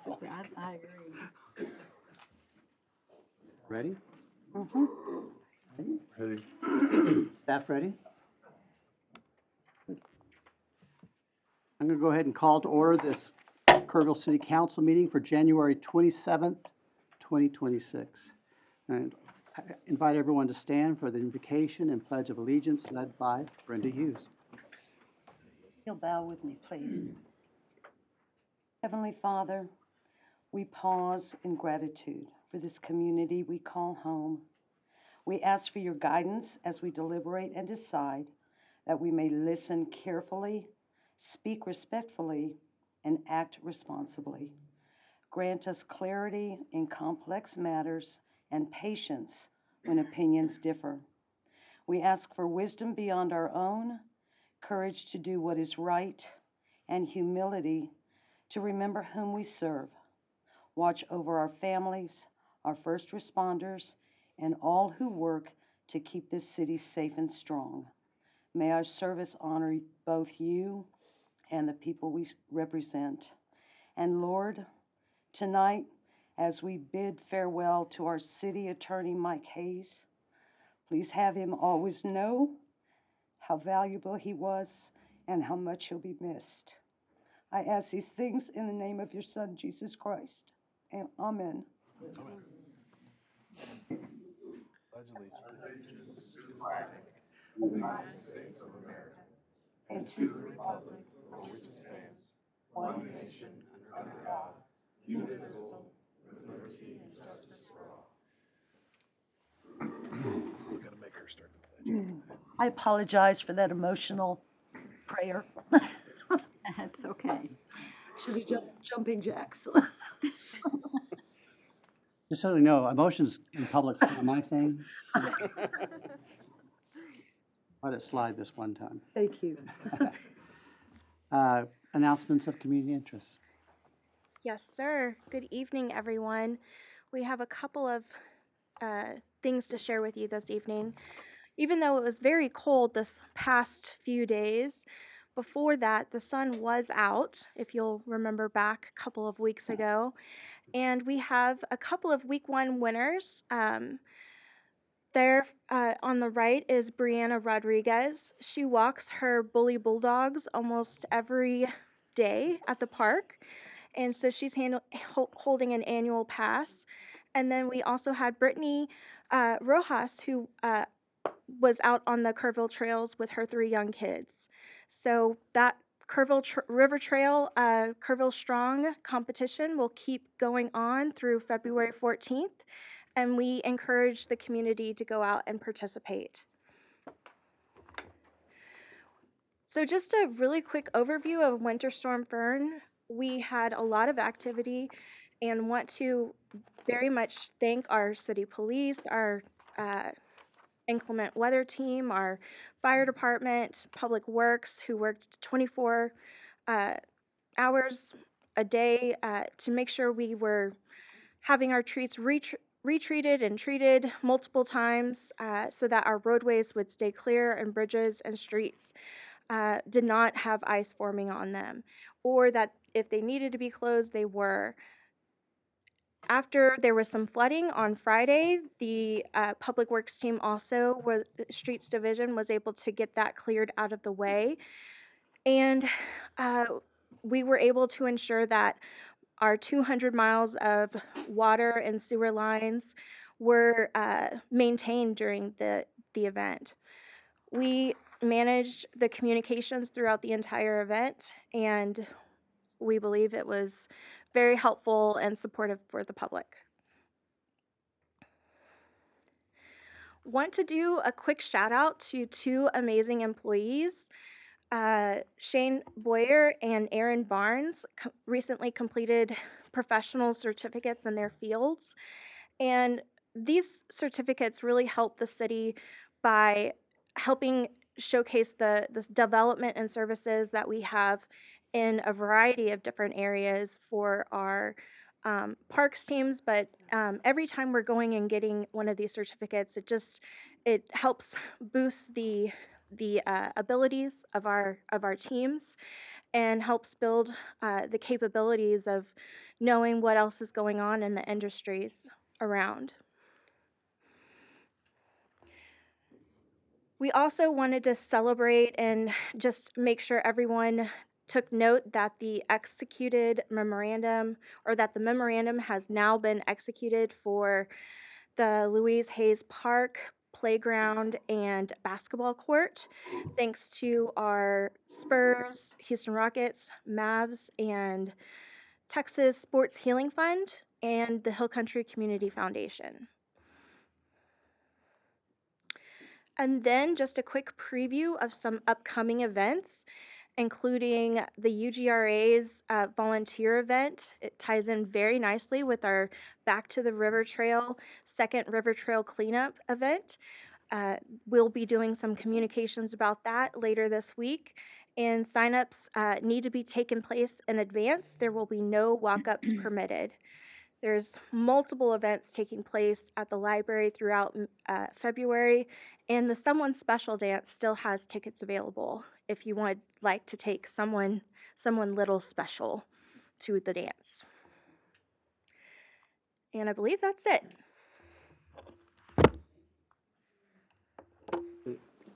I agree. Ready? Ready? Staff ready? I'm going to go ahead and call to order this Kerrville City Council meeting for January 27th, 2026. And I invite everyone to stand for the invocation and pledge of allegiance led by Brenda Hughes. You'll bow with me, please. Heavenly Father, we pause in gratitude for this community we call home. We ask for your guidance as we deliberate and decide, that we may listen carefully, speak respectfully, and act responsibly. Grant us clarity in complex matters and patience when opinions differ. We ask for wisdom beyond our own, courage to do what is right, and humility to remember whom we serve. Watch over our families, our first responders, and all who work to keep this city safe and strong. May our service honor both you and the people we represent. And Lord, tonight, as we bid farewell to our city attorney, Mike Hayes, please have him always know how valuable he was and how much he'll be missed. I ask these things in the name of your Son, Jesus Christ. Amen. Pledge allegiance to the flag of the United States of America and to the republic for which it stands, one nation, under God, indivisible, with liberty and justice for all. We're gonna make her start the pledge. I apologize for that emotional prayer. That's okay. Should have jumped jumping jacks. Just so you know, emotions in public's kind of my thing. So let it slide this one time. Thank you. Announcements of community interest. Yes, sir. Good evening, everyone. We have a couple of things to share with you this evening. Even though it was very cold this past few days, before that, the sun was out, if you'll remember back a couple of weeks ago. And we have a couple of week one winners. There on the right is Brianna Rodriguez. She walks her Bully Bulldogs almost every day at the park. And so she's holding an annual pass. And then we also had Brittany Rojas, who was out on the Kerrville trails with her 3 young kids. So that Kerrville River Trail, Kerrville Strong competition will keep going on through February 14th. And we encourage the community to go out and participate. So just a really quick overview of Winter Storm Fern. We had a lot of activity and want to very much thank our city police, our inclement weather team, our fire department, public works, who worked 24 hours a day to make sure we were having our streets retreated and treated multiple times so that our roadways would stay clear and bridges and streets did not have ice forming on them, or that if they needed to be closed, they were. After there was some flooding on Friday, the Public Works team also, Streets Division, was able to get that cleared out of the way. And we were able to ensure that our 200 miles of water and sewer lines were maintained during the event. We managed the communications throughout the entire event, and we believe it was very helpful and supportive for the public. Want to do a quick shout out to 2 amazing employees. Shane Boyer and Aaron Barnes recently completed professional certificates in their fields. And these certificates really help the city by helping showcase the development and services that we have in a variety of different areas for our parks teams. But every time we're going and getting one of these certificates, it helps boost the abilities of our teams, and helps build the capabilities of knowing what else is going on in the industries around. We also wanted to celebrate and just make sure everyone took note that the executed memorandum, or that the memorandum has now been executed for the Louise Hayes Park playground and basketball court, thanks to our Spurs, Houston Rockets, Mavs, and Texas Sports Healing Fund, and the Hill Country Community Foundation. And then just a quick preview of some upcoming events, including the UGRA's volunteer event. It ties in very nicely with our Back to the River Trail, second River Trail cleanup event. We'll be doing some communications about that later this week. And signups need to be taken place in advance. There will be no walk-ups permitted. There's multiple events taking place at the library throughout February, and the Someone Special Dance still has tickets available if you would like to take someone little special to the dance. And I believe that's it.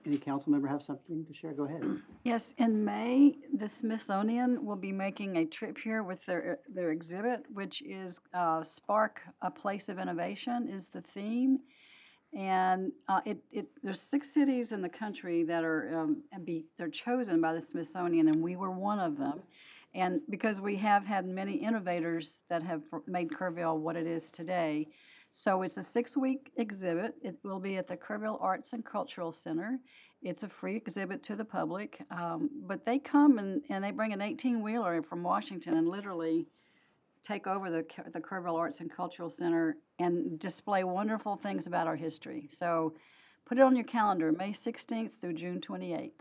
Any council member have something to share? Go ahead. Yes, in May, the Smithsonian will be making a trip here with their exhibit, which is Spark, a Place of Innovation is the theme. And there's 6 cities in the country that are they're chosen by the Smithsonian, and we were one of them. And because we have had many innovators that have made Kerrville what it is today. So it's a 6-week exhibit. It will be at the Kerrville Arts and Cultural Center. It's a free exhibit to the public, but they come and they bring an 18-wheeler from Washington and literally take over the Kerrville Arts and Cultural Center and display wonderful things about our history. So put it on your calendar, May 16th through June 28th.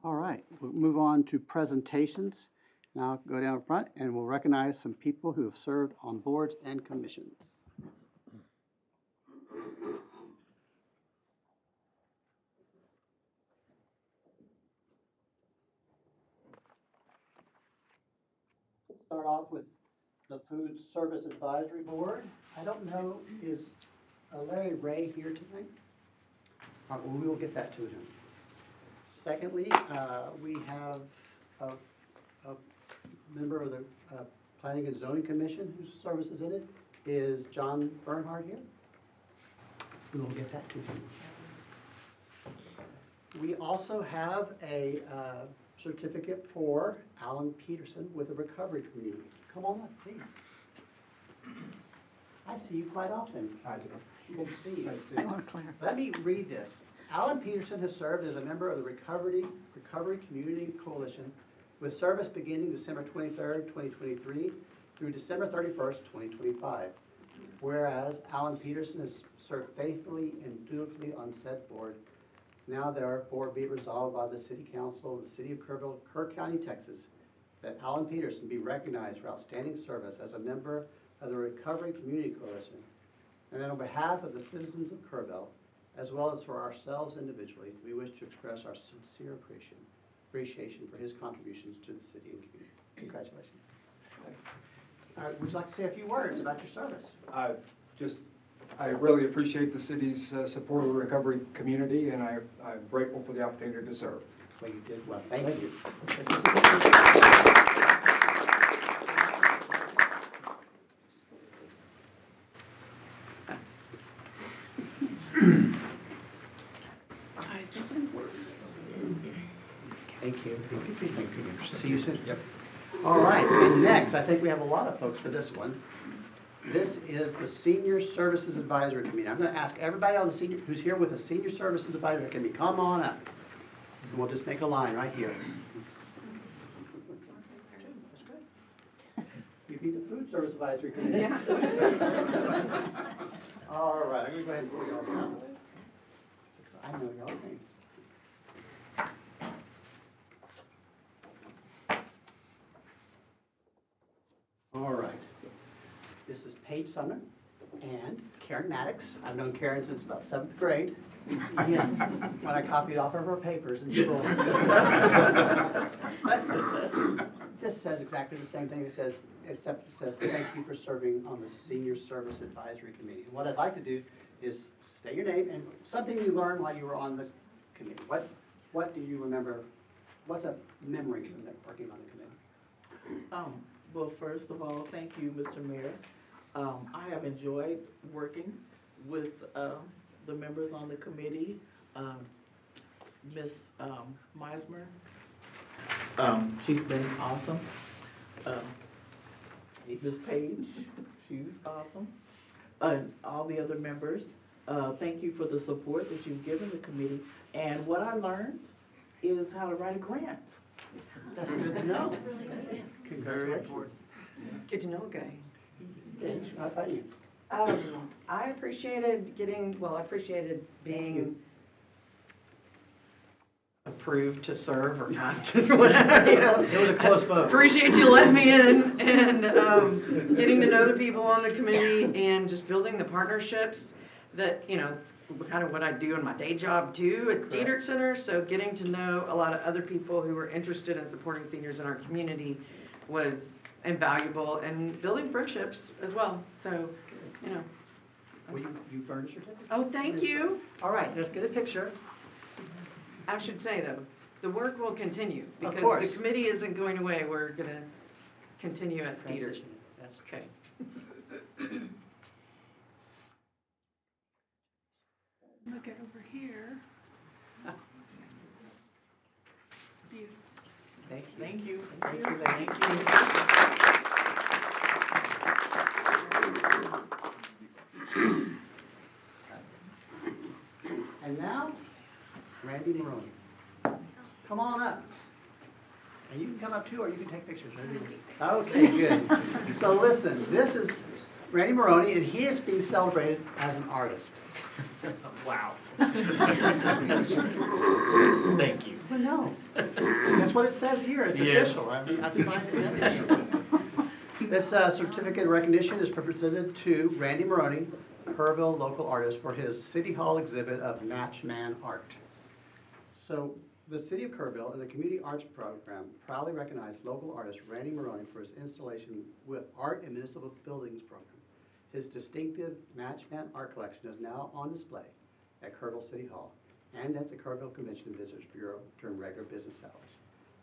All right, we'll move on to presentations. Now go down front and we'll recognize some people who have served on boards and commissions. Start off with the Food Service Advisory Board. I don't know, is Larry Ray here tonight? All right, well, we will get that to him. Secondly, we have a member of the Planning and Zoning Commission whose service is in it. Is John Bernhardt here? We will get that to him. We also have a certificate for Alan Peterson with the Recovery Community. Come on up, please. I see you quite often. I do. Good to see you. I want to clarify. Let me read this. Alan Peterson has served as a member of the Recovery Community Coalition with service beginning December 23rd, 2023 through December 31st, 2025. Whereas Alan Peterson has served faithfully and dutifully on said board, now therefore be it resolved by the City Council of the City of Kerrville, Kerr County, Texas, that Alan Peterson be recognized for outstanding service as a member of the Recovery Community Coalition, and that on behalf of the citizens of Kerrville, as well as for ourselves individually, we wish to express our sincere appreciation for his contributions to the city and community. Congratulations. Would you like to say a few words about your service? I really appreciate the city's support of the recovery community, and I'm grateful for the opportunity to serve. Well, you did well. Thank you. Thank you. Thanks again. See you soon. Yep. All right, and next, I think we have a lot of folks for this one. This is the Senior Services Advisory Committee. I'm going to ask everybody on the senior who's here with the Senior Services Advisory Committee, come on up. And we'll just make a line right here. That's good. You be the Food Service Advisory Committee. Yeah. All right, I'm going to go ahead and pull y'all down. I know y'all's names. All right. This is Paige Sumner and Karen Maddox. I've known Karen since about 7th grade. Yes. when I copied off of her papers and scrolled. But this says exactly the same thing. It says, except it says, thank you for serving on the Senior Service Advisory Committee. And what I'd like to do is say your name and something you learned while you were on the committee. What do you remember? What's a memory from working on the committee? Well, first of all, thank you, Mr. Mayor. I have enjoyed working with the members on the committee. Ms. Meismer, she's been awesome. Ms. Page, she's awesome. And all the other members, thank you for the support that you've given the committee. And what I learned is how to write a grant. That's good to know. Congratulations. Good to know, Guy. Paige, how about you? I appreciated being approved to serve or not, just whatever, you know. It was a close vote. Appreciate you letting me in and getting to know the people on the committee and just building the partnerships that, you know, kind of what I do in my day job too at Diederich Center. So getting to know a lot of other people who were interested in supporting seniors in our community was invaluable, and building friendships as well. So, you know. Will you earned a certificate? Oh, thank you. All right, let's get a picture. I should say though, the work will continue Of because course. the committee isn't going away. We're gonna continue at Diederich. Transition. That's Okay. Look at over here. Thank you. Thank you. Thank you, ladies. And now, Randy Maroney. Come on up. And you can come up too, or you can take pictures. Okay, good. So listen, this is Randy Maroney, and he is being celebrated as an artist. Wow. Thank you. Well, no. That's what it says here. It's Yeah. official. I've signed it. This certificate of recognition is presented to Randy Maroney, Kerrville local artist, for his City Hall exhibit of Matchman art. So the City of Kerrville and the Community Arts Program proudly recognize local artist Randy Maroney for his installation with Art and Municipal Buildings Program. His distinctive Matchman art collection is now on display at Kerrville City Hall and at the Kerrville Convention and Visitors Bureau during regular business hours.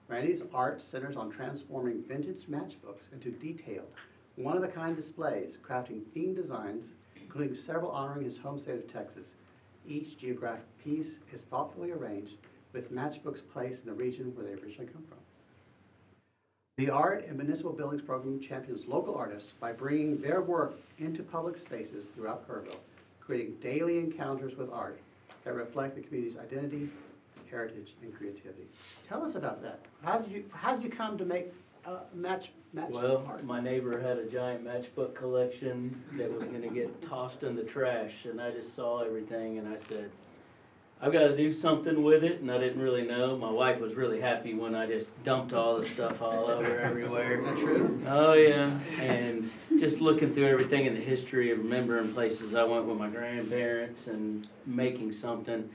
Randy's art centers on transforming vintage matchbooks into detailed, one-of-a-kind displays, crafting themed designs, including several honoring his home state of Texas. Each geographic piece is thoughtfully arranged with matchbooks placed in the region where they originally come from. The Art and Municipal Buildings Program champions local artists by bringing their work into public spaces throughout Kerrville, creating daily encounters with art that reflect the community's identity, heritage, and creativity. Tell us about that. How did you come to make match Well, art? my neighbor had a giant matchbook collection that was gonna get tossed in the trash, and I just saw everything, and I said, I've gotta do something with it, and I didn't really know. My wife was really happy when I just dumped all the stuff all over everywhere. Is that true? Oh, yeah, and just looking through everything in the history of remembering places I went with my grandparents and making something.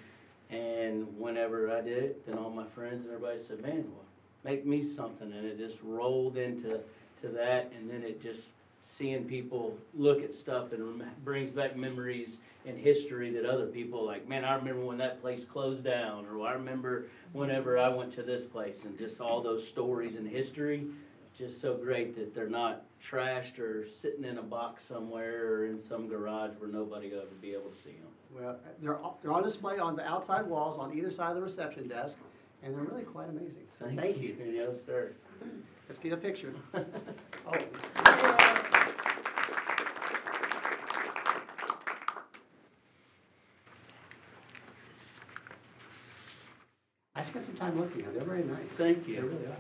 And whenever I did it, then all my friends and everybody said, man, well, make me something. And it just rolled into that, and then it just seeing people look at stuff and brings back memories in history that other people like, man, I remember when that place closed down, or I remember whenever I went to this place, and just all those stories in history. Just so great that they're not trashed or sitting in a box somewhere or in some garage where nobody will ever be able to see them. Well, they're on display on the outside walls on either side of the reception desk, and they're really quite amazing. So thank you. And you'll start. Let's get a picture. Oh. I spent some time looking at them. They're very nice. Thank They you. really are.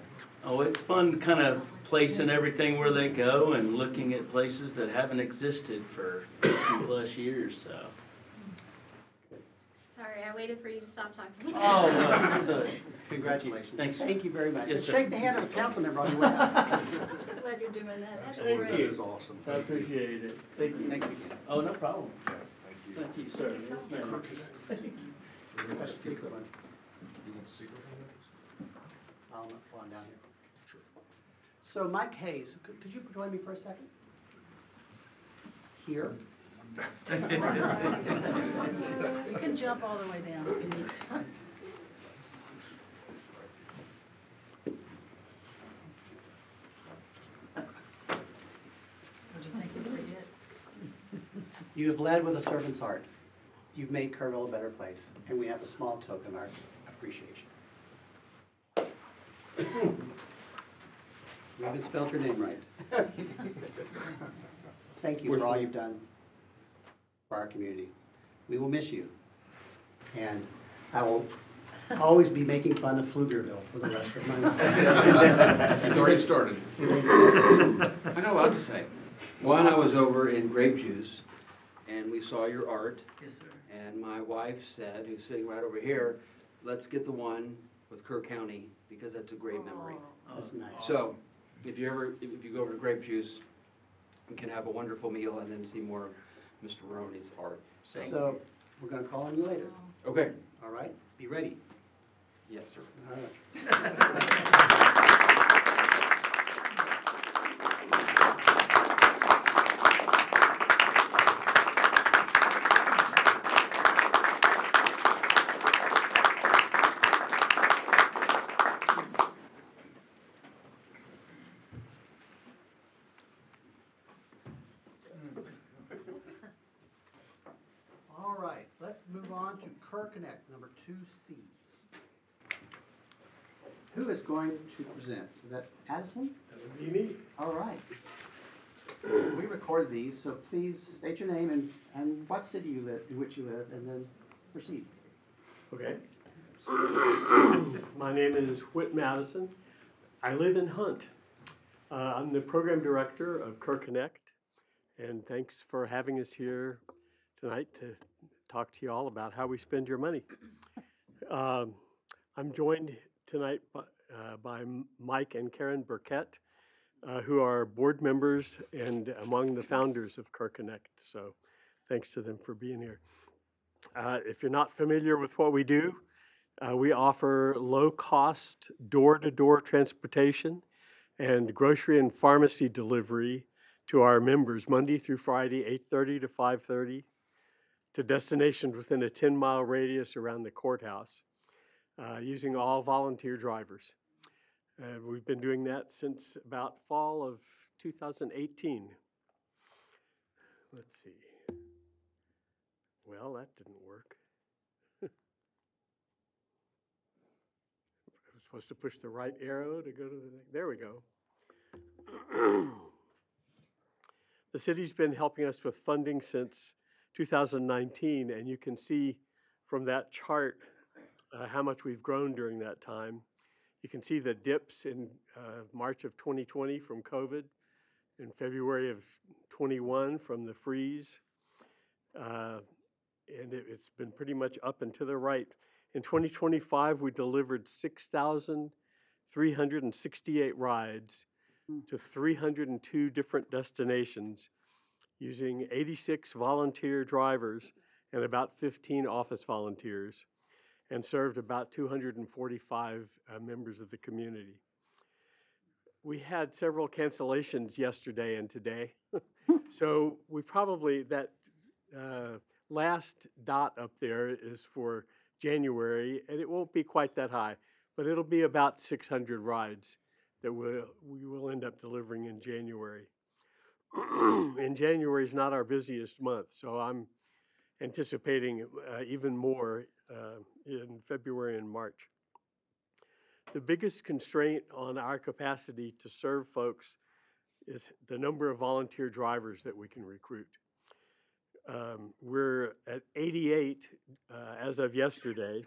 Oh, it's fun kind of placing everything where they go and looking at places that haven't existed for 50+ years, so. Sorry, I waited for you to stop talking. Oh, well, good. Congratulations. Thanks. Thank you very much. Yes, And sir. shake the hand of a council member on your way out. I'm so glad you're doing that. That's Thank great. you. awesome. I appreciate it. Thank you. Thanks again. Oh, no problem. Thank you. Thank you, sir. Yes, ma'am. Thank you. That's a secret one. You want the secret one? I'll while I'm down here. So Mike Hayes, could you join me for a second? Here. You can jump all the way down if you need to. What'd you think of what we did? You have led with a servant's heart. You've made Kerrville a better place, and we have a small token of our appreciation. You haven't spelled your name right. Thank you for all you've done for our community. We will miss you. And I will always be making fun of Pflugerville for the rest of my life. It's already started. I got a lot to say. One, I was over in Grape Juice, and we saw your art. Yes, sir. And my wife said, who's sitting right over here, let's get the one with Kerr County, because that's a great memory. That's nice. So, if you go over to Grape Juice, you can have a wonderful meal and then see more of Mr. Maroney's art. So, we're gonna call on you later. Okay. All right? Be ready. Yes, sir. All right. All right, let's move on to Kerr Connect, number 2C. Who is going to present? Is that Addison? That would be me. All right. We record these, so please state your name and what city you live, in which you live, and then proceed. Okay. My name is Whit Madison. I live in Hunt. I'm the program director of Kerr Connect, and thanks for having us here tonight to talk to you all about how we spend your money. I'm joined tonight by Mike and Karen Burkett, who are board members and among the founders of Kerr Connect. So thanks to them for being here. If you're not familiar with what we do, we offer low-cost door-to-door transportation and grocery and pharmacy delivery to our members Monday through Friday, 8:30 to 5:30, to destinations within a 10-mile radius around the courthouse, using all volunteer drivers. We've been doing that since about fall of 2018. Let's see. Well, that didn't work. I was supposed to push the right arrow to go to the next. There we go. The city's been helping us with funding since 2019, and you can see from that chart how much we've grown during that time. You can see the dips in March of 2020 from COVID, in February of 21 from the freeze, and it's been pretty much up and to the right. In 2025, we delivered 6,368 rides to 302 different destinations using 86 volunteer drivers and about 15 office volunteers, and served about 245 members of the community. We had several cancellations yesterday and today. So we probably, that last dot up there is for January, and it won't be quite that high, but it'll be about 600 rides that we will end up delivering in January. And January is not our busiest month, so I'm anticipating even more in February and March. The biggest constraint on our capacity to serve folks is the number of volunteer drivers that we can recruit. We're at 88 as of yesterday,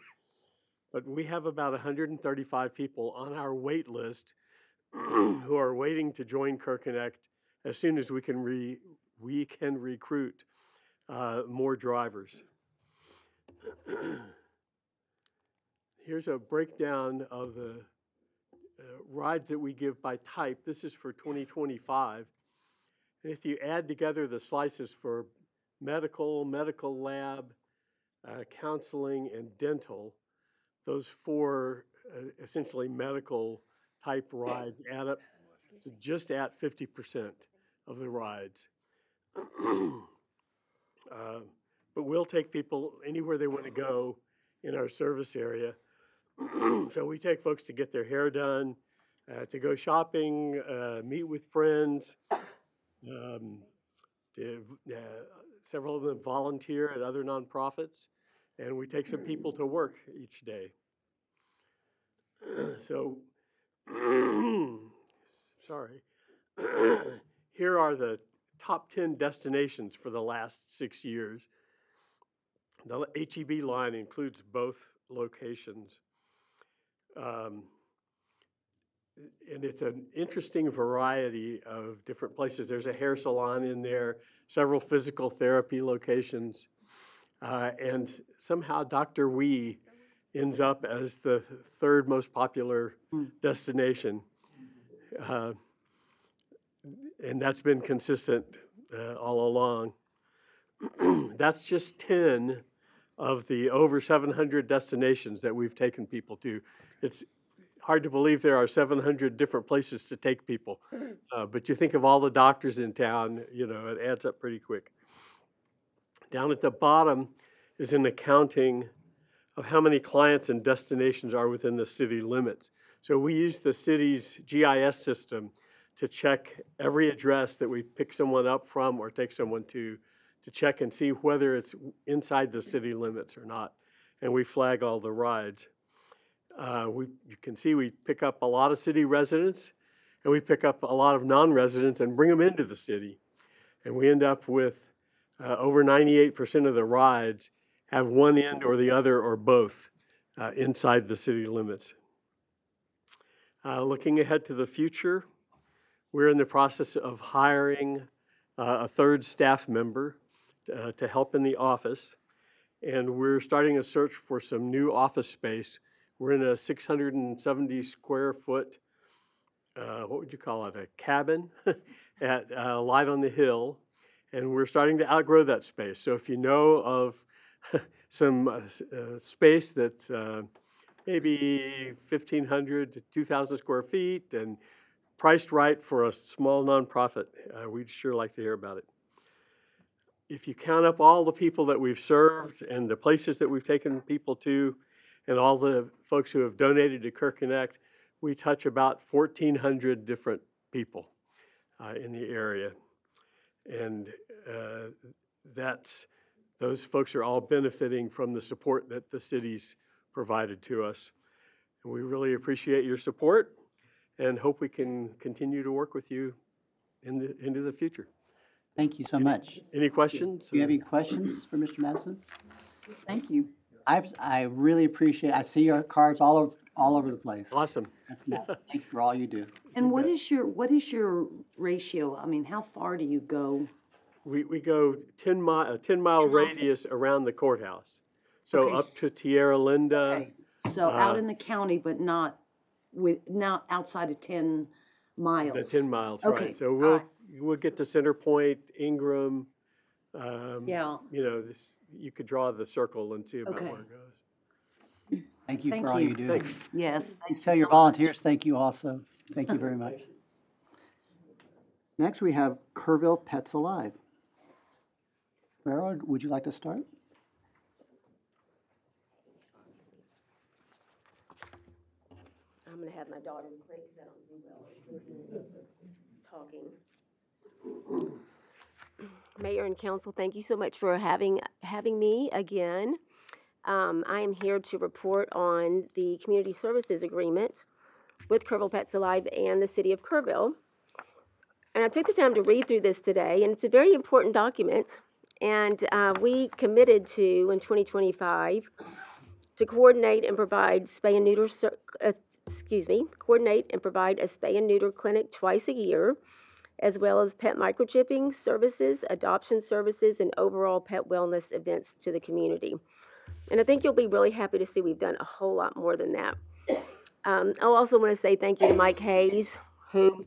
but we have about 135 people on our wait list who are waiting to join Kerr Connect as soon as we can recruit more drivers. Here's a breakdown of the rides that we give by type. This is for 2025. And if you add together the slices for medical, medical lab, counseling, and dental, those four essentially medical type rides add up to just at 50% of the rides. But we'll take people anywhere they want to go in our service area. So we take folks to get their hair done, to go shopping, meet with friends. Several of them volunteer at other nonprofits, and we take some people to work each day. So, sorry. Here are the top 10 destinations for the last 6 years. The HEB line includes both locations. And it's an interesting variety of different places. There's a hair salon in there, several physical therapy locations, and somehow Dr. Wee ends up as the third most popular destination. And that's been consistent all along. That's just 10 of the over 700 destinations that we've taken people to. It's hard to believe there are 700 different places to take people. But you think of all the doctors in town, it adds up pretty quick. Down at the bottom is an accounting of how many clients and destinations are within the city limits. So we use the city's GIS system to check every address that we pick someone up from or take someone to check and see whether it's inside the city limits or not. And we flag all the rides. You can see we pick up a lot of city residents, and we pick up a lot of non-residents and bring them into the city. And we end up with over 98% of the rides have one end or the other or both inside the city limits. Looking ahead to the future, we're in the process of hiring a third staff member to help in the office. And we're starting a search for some new office space. We're in a 670 square foot, what would you call it, a cabin at Light on the Hill. And we're starting to outgrow that space. So if you know of some space that's maybe 1,500 to 2,000 square feet and priced right for a small nonprofit, we'd sure like to hear about it. If you count up all the people that we've served and the places that we've taken people to and all the folks who have donated to CareConnect, we touch about 1,400 different people in the area. And those folks are all benefiting from the support that the city's provided to us. And we really appreciate your support and hope we can continue to work with you into the future. Thank you so much. Any questions? Do you have any questions for Mr. Madison? Thank you. I really appreciate, I see your cards all over the place. Awesome. That's nice. Thank you for all you do. And what is your ratio? I mean, how far do you go? We go a 10 mile radius around the courthouse. So Okay, up to Tierra Linda. Okay, so out in the county, but not outside of 10 miles? The 10 miles, Okay, right. So all we'll right. get to Center Point, Ingram. Yeah. You could draw the circle and see about Okay. where it goes. Thank you Thank for all you. you do. Thanks. Yes, thank Please you tell your so volunteers thank you also. Thank you very much. Next, we have Kerrville Pets Alive. Farrell, would you like to start? I'm gonna have my daughter play because I don't do well talking. Mayor and council, thank you so much for having me again. I am here to report on the community services agreement with Kerrville Pets Alive and the city of Kerrville. And I took the time to read through this today, and it's a very important document. And we committed to, in 2025, to coordinate and provide coordinate and provide a spay and neuter clinic twice a year, as well as pet microchipping services, adoption services, and overall pet wellness events to the community. And I think you'll be really happy to see we've done a whole lot more than that. I also want to say thank you to Mike Hayes, who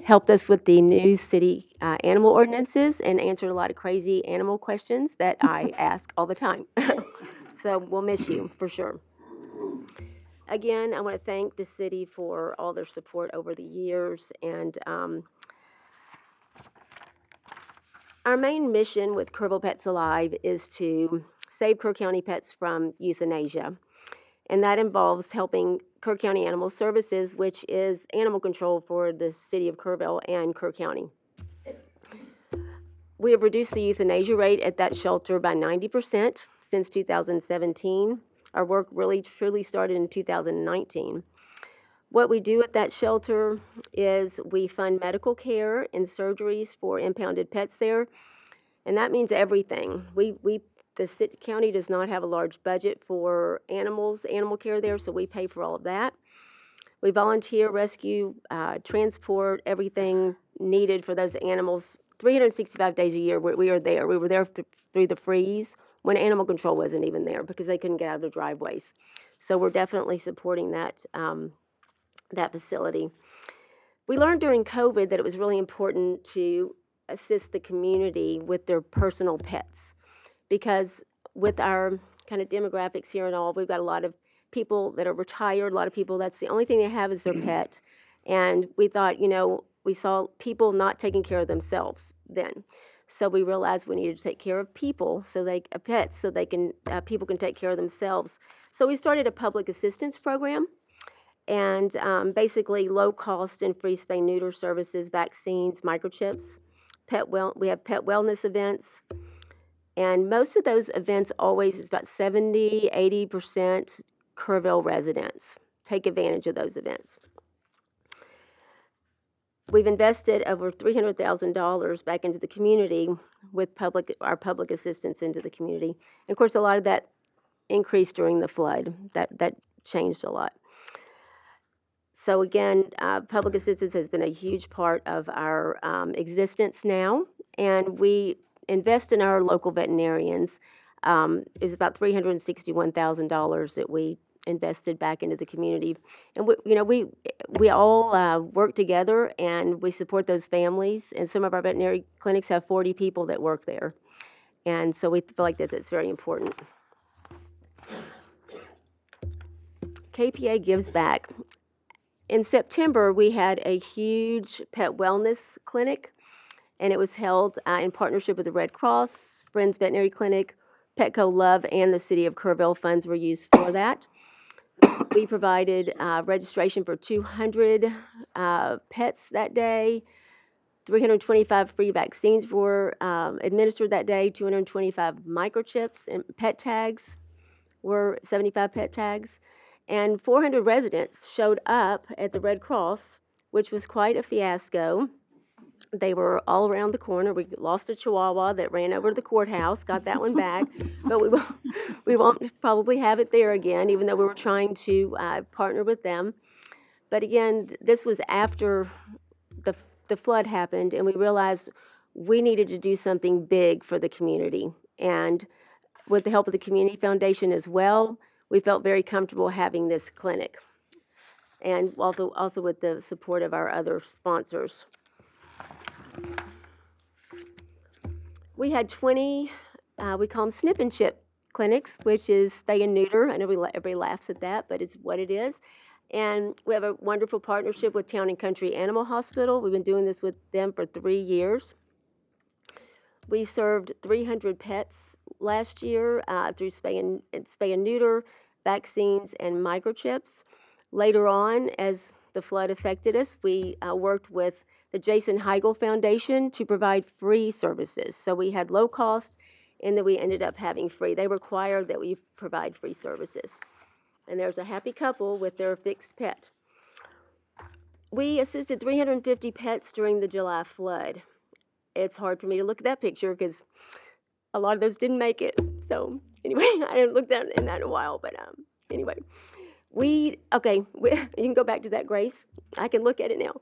helped us with the new city animal ordinances and answered a lot of crazy animal questions that I ask all the time. So we'll miss you for sure. Again, I want to thank the city for all their support over the years. And our main mission with Kerrville Pets Alive is to save Kerr County pets from euthanasia. And that involves helping Kerr County Animal Services, which is animal control for the city of Kerrville and Kerr County. We have reduced the euthanasia rate at that shelter by 90% since 2017. Our work really truly started in 2019. What we do at that shelter is we fund medical care and surgeries for impounded pets there, and that means everything. The city, county does not have a large budget for animal care there, so we pay for all of that. We volunteer, rescue, transport, everything needed for those animals 365 days a year. We are there. We were there through the freeze when animal control wasn't even there because they couldn't get out of their driveways. So we're definitely supporting that, that facility. We learned during COVID that it was really important to assist the community with their personal pets, because with our kind of demographics here and all, we've got a lot of people that are retired, a lot of people that's the only thing they have is their pet. And we thought, we saw people not taking care of themselves then. So we realized we needed to take care of people, pets, so they can people can take care of themselves. So we started a public assistance program, and basically low cost and free spay neuter services, vaccines, microchips, we have pet wellness events. And most of those events always is about 70, 80% Kerrville residents take advantage of those events. We've invested over $300,000 back into the community with our public assistance into the community. And of course, a lot of that increased during the flood. That changed a lot. So again, public assistance has been a huge part of our existence now, and we invest in our local veterinarians. It was about $361,000 that we invested back into the community, and we all work together and we support those families. And some of our veterinary clinics have 40 people that work there, and so we feel like that's very important. KPA gives back. In September, we had a huge pet wellness clinic, and it was held in partnership with the Red Cross, Friends Veterinary Clinic, Petco Love, and the City of Kerrville. Funds were used for that. We provided registration for 200 pets that day. 325 free vaccines were administered that day. 225 microchips and pet tags were 75 pet tags. And 400 residents showed up at the Red Cross, which was quite a fiasco. They were all around the corner. We lost a Chihuahua that ran over to the courthouse, got that one back, but we won't probably have it there again, even though we were trying to partner with them. But again, this was after the flood happened, and we realized we needed to do something big for the community. And with the help of the Community Foundation as well, we felt very comfortable having this clinic, and also with the support of our other sponsors. We had 20, we call them snip and chip clinics, which is spay and neuter. I know everybody laughs at that, but it's what it is. And we have a wonderful partnership with Town and Country Animal Hospital. We've been doing this with them for 3 years. We served 300 pets last year through spay and neuter, vaccines, and microchips. Later on, as the flood affected us, we worked with the Jason Heigl Foundation to provide free services. So we had low cost, and then we ended up having free. They require that we provide free services. And there's a happy couple with their fixed pet. We assisted 350 pets during the July flood. It's hard for me to look at that picture because a lot of those didn't make it. So anyway, I didn't look in that in a while, but anyway. You can go back to that, Grace. I can look at it now.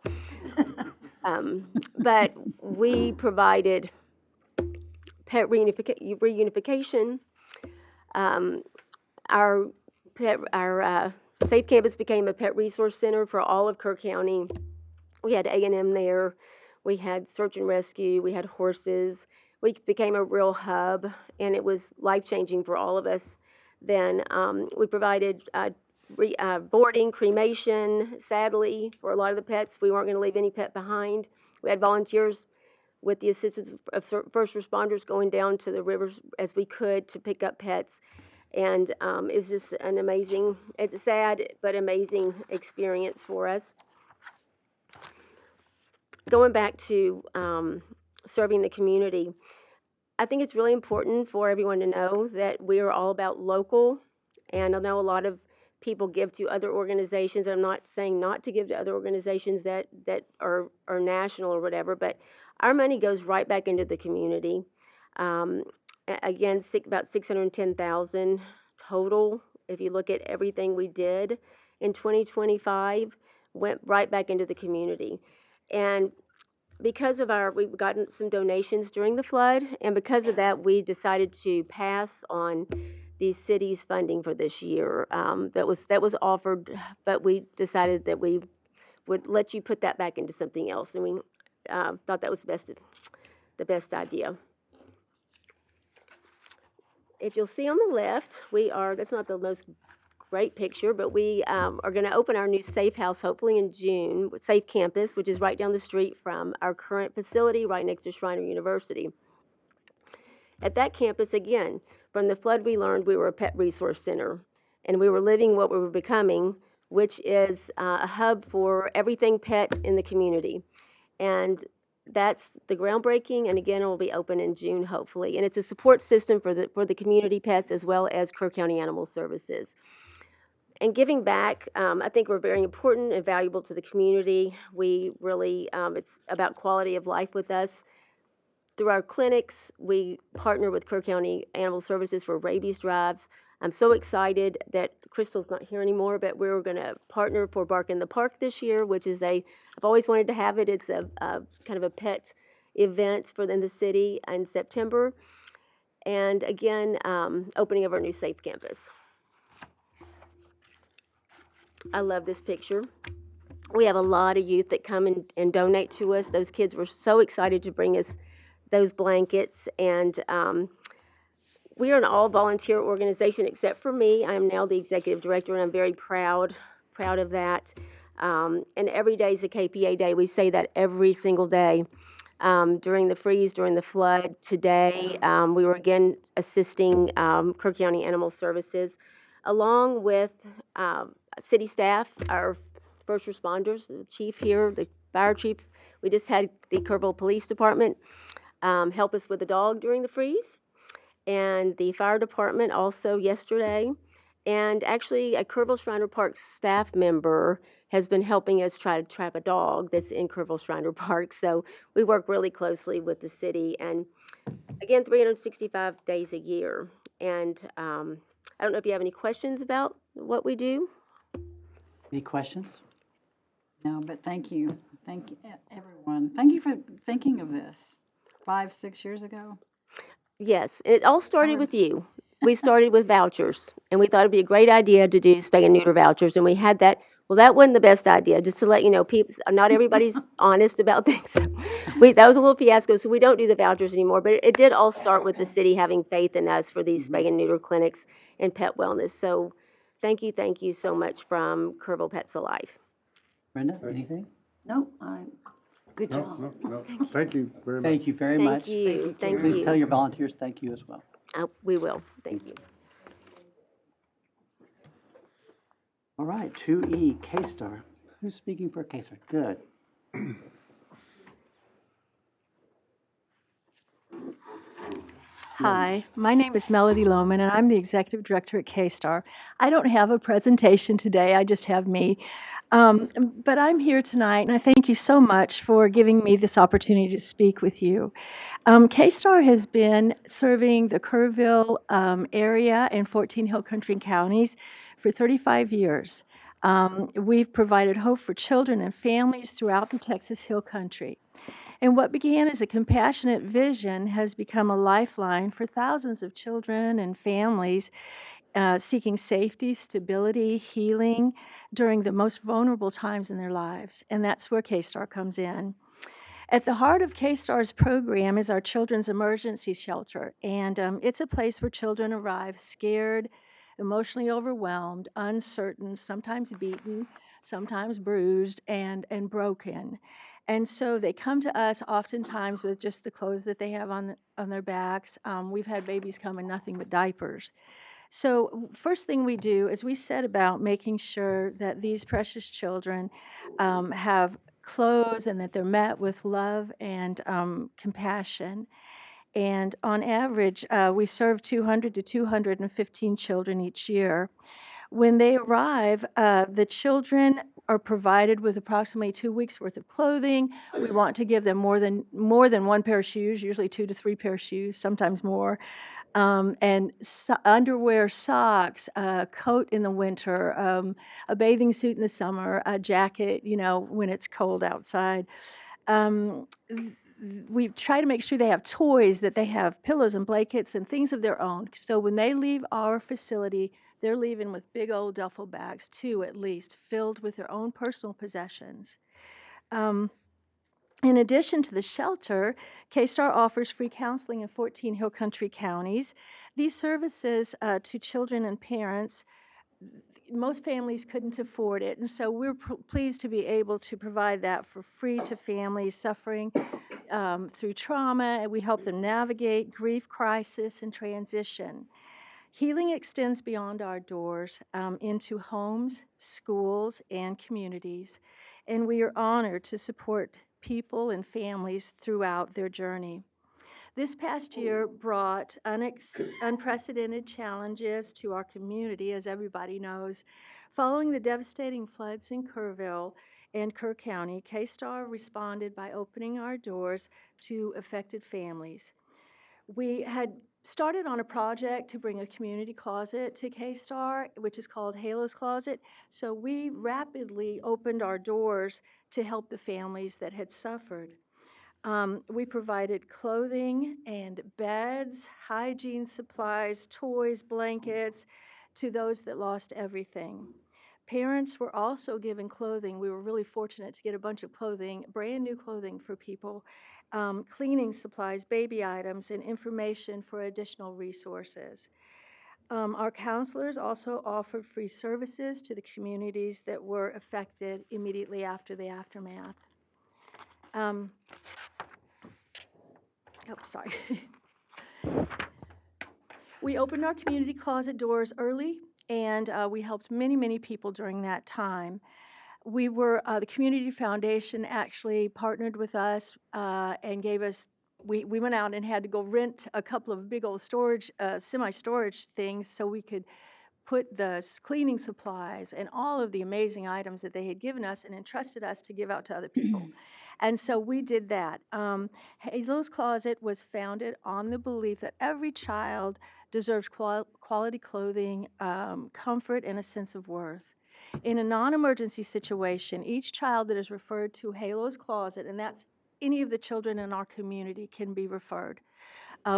But we provided pet reunification. Our Safe Campus became a pet resource center for all of Kerr County. We had A&M there. We had search and rescue. We had horses. We became a real hub, and it was life-changing for all of us. Then we provided boarding, cremation. Sadly, for a lot of the pets, we weren't going to leave any pet behind. We had volunteers with the assistance of first responders going down to the rivers as we could to pick up pets. And it was just an amazing, it's sad, but amazing experience for us. Going back to serving the community, I think it's really important for everyone to know that we are all about local. And I know a lot of people give to other organizations, and I'm not saying not to give to other organizations that are national or whatever, but our money goes right back into the community. Again, about $610,000 total. If you look at everything we did in 2025, went right back into the community. And because of we've gotten some donations during the flood, and because of that, we decided to pass on the city's funding for this year. That was offered, but we decided that we would let you put that back into something else, and we thought that was the best idea. If you'll see on the left, that's not the most great picture, but we are going to open our new Safe House hopefully in June, Safe Campus, which is right down the street from our current facility, right next to Schreiner University. At that campus, again, from the flood we learned we were a pet resource center, and we were living what we were becoming, which is a hub for everything pet in the community. And that's the groundbreaking, and again, it will be open in June, hopefully. And it's a support system for the community pets as well as Kerr County Animal Services. And giving back, I think we're very important and valuable to the community. We really, it's about quality of life with us. Through our clinics, we partner with Kerr County Animal Services for rabies drives. I'm so excited that Crystal's not here anymore, but we're going to partner for Bark in the Park this year, which is I've always wanted to have it. It's a kind of a pet event in the city in September. And again, opening of our new Safe Campus. I love this picture. We have a lot of youth that come and donate to us. Those kids were so excited to bring us those blankets, and we are an all-volunteer organization except for me. I am now the executive director, and I'm very proud of that. And every day is a KPA day. We say that every single day. During the freeze, during the flood, today, we were again assisting Kerr County Animal Services, along with city staff, our first responders, the chief here, the fire chief. We just had the Kerrville Police Department help us with the dog during the freeze, and the fire department also yesterday. And actually, a Kerrville Schreiner Park staff member has been helping us try to trap a dog that's in Kerrville Schreiner Park. So we work really closely with the city, and again, 365 days a year. And I don't know if you have any questions about what we do. Any questions? No, but thank you. Thank you, everyone. Thank you for thinking of this 5-6 years ago. Yes, it all started with you. We started with vouchers, and we thought it'd be a great idea to do spay and neuter vouchers, and we had that. Well, that wasn't the best idea, just to let you know, people, not everybody's honest about things. That was a little fiasco, so we don't do the vouchers anymore, but it did all start with the city having faith in us for these spay and neuter clinics and pet wellness. So thank you so much from Kerrville Pets Alive. Brenda, anything? No, good job. No. Thank you very much. Thank you very much. Thank you. Thank Please you. tell your volunteers thank you as well. We will. Thank you. All right, 2E, K-Star. Who's speaking for K-Star? Good. Hi, my name is Melody Lohman, and I'm the Executive Director at K-Star. I don't have a presentation today, I just have me. But I'm here tonight, and I thank you so much for giving me this opportunity to speak with you. K-Star has been serving the Kerrville area and 14 Hill Country counties for 35 years. We've provided hope for children and families throughout the Texas Hill Country. And what began as a compassionate vision has become a lifeline for thousands of children and families seeking safety, stability, healing during the most vulnerable times in their lives. And that's where K-Star comes in. At the heart of K-Star's program is our Children's Emergency Shelter, and it's a place where children arrive scared, emotionally overwhelmed, uncertain, sometimes beaten, sometimes bruised, and broken. And so they come to us oftentimes with just the clothes that they have on their backs. We've had babies come in nothing but diapers. So first thing we do is we set about making sure that these precious children have clothes and that they're met with love and compassion. And on average, we serve 200 to 215 children each year. When they arrive, the children are provided with approximately 2 weeks worth of clothing. We want to give them more than one pair of shoes, usually 2 to 3 pair of shoes, sometimes more. And underwear, socks, a coat in the winter, a bathing suit in the summer, a jacket, when it's cold outside. We try to make sure they have toys, that they have pillows and blankets and things of their own. So when they leave our facility, they're leaving with big old duffel bags, 2 at least, filled with their own personal possessions. In addition to the shelter, K-Star offers free counseling in 14 Hill Country counties. These services to children and parents, most families couldn't afford it, and so we're pleased to be able to provide that for free to families suffering through trauma, and we help them navigate grief, crisis, and transition. Healing extends beyond our doors into homes, schools, and communities, and we are honored to support people and families throughout their journey. This past year brought unprecedented challenges to our community, as everybody knows. Following the devastating floods in Kerrville and Kerr County, K-Star responded by opening our doors to affected families. We had started on a project to bring a community closet to K-Star, which is called Halo's Closet. So we rapidly opened our doors to help the families that had suffered. We provided clothing and beds, hygiene supplies, toys, blankets to those that lost everything. Parents were also given clothing. We were really fortunate to get a bunch of clothing, brand new clothing for people, cleaning supplies, baby items, and information for additional resources. Our counselors also offered free services to the communities that were affected immediately after the aftermath. Sorry. We opened our community closet doors early, and we helped many, many people during that time. We were, the Community Foundation actually partnered with us and gave us, we went out and had to go rent a couple of big old storage, semi-storage things so we could put the cleaning supplies and all of the amazing items that they had given us and entrusted us to give out to other people. And so we did that. Halo's Closet was founded on the belief that every child deserves quality clothing, comfort, and a sense of worth. In a non-emergency situation, each child that is referred to Halo's Closet, and that's any of the children in our community, can be referred.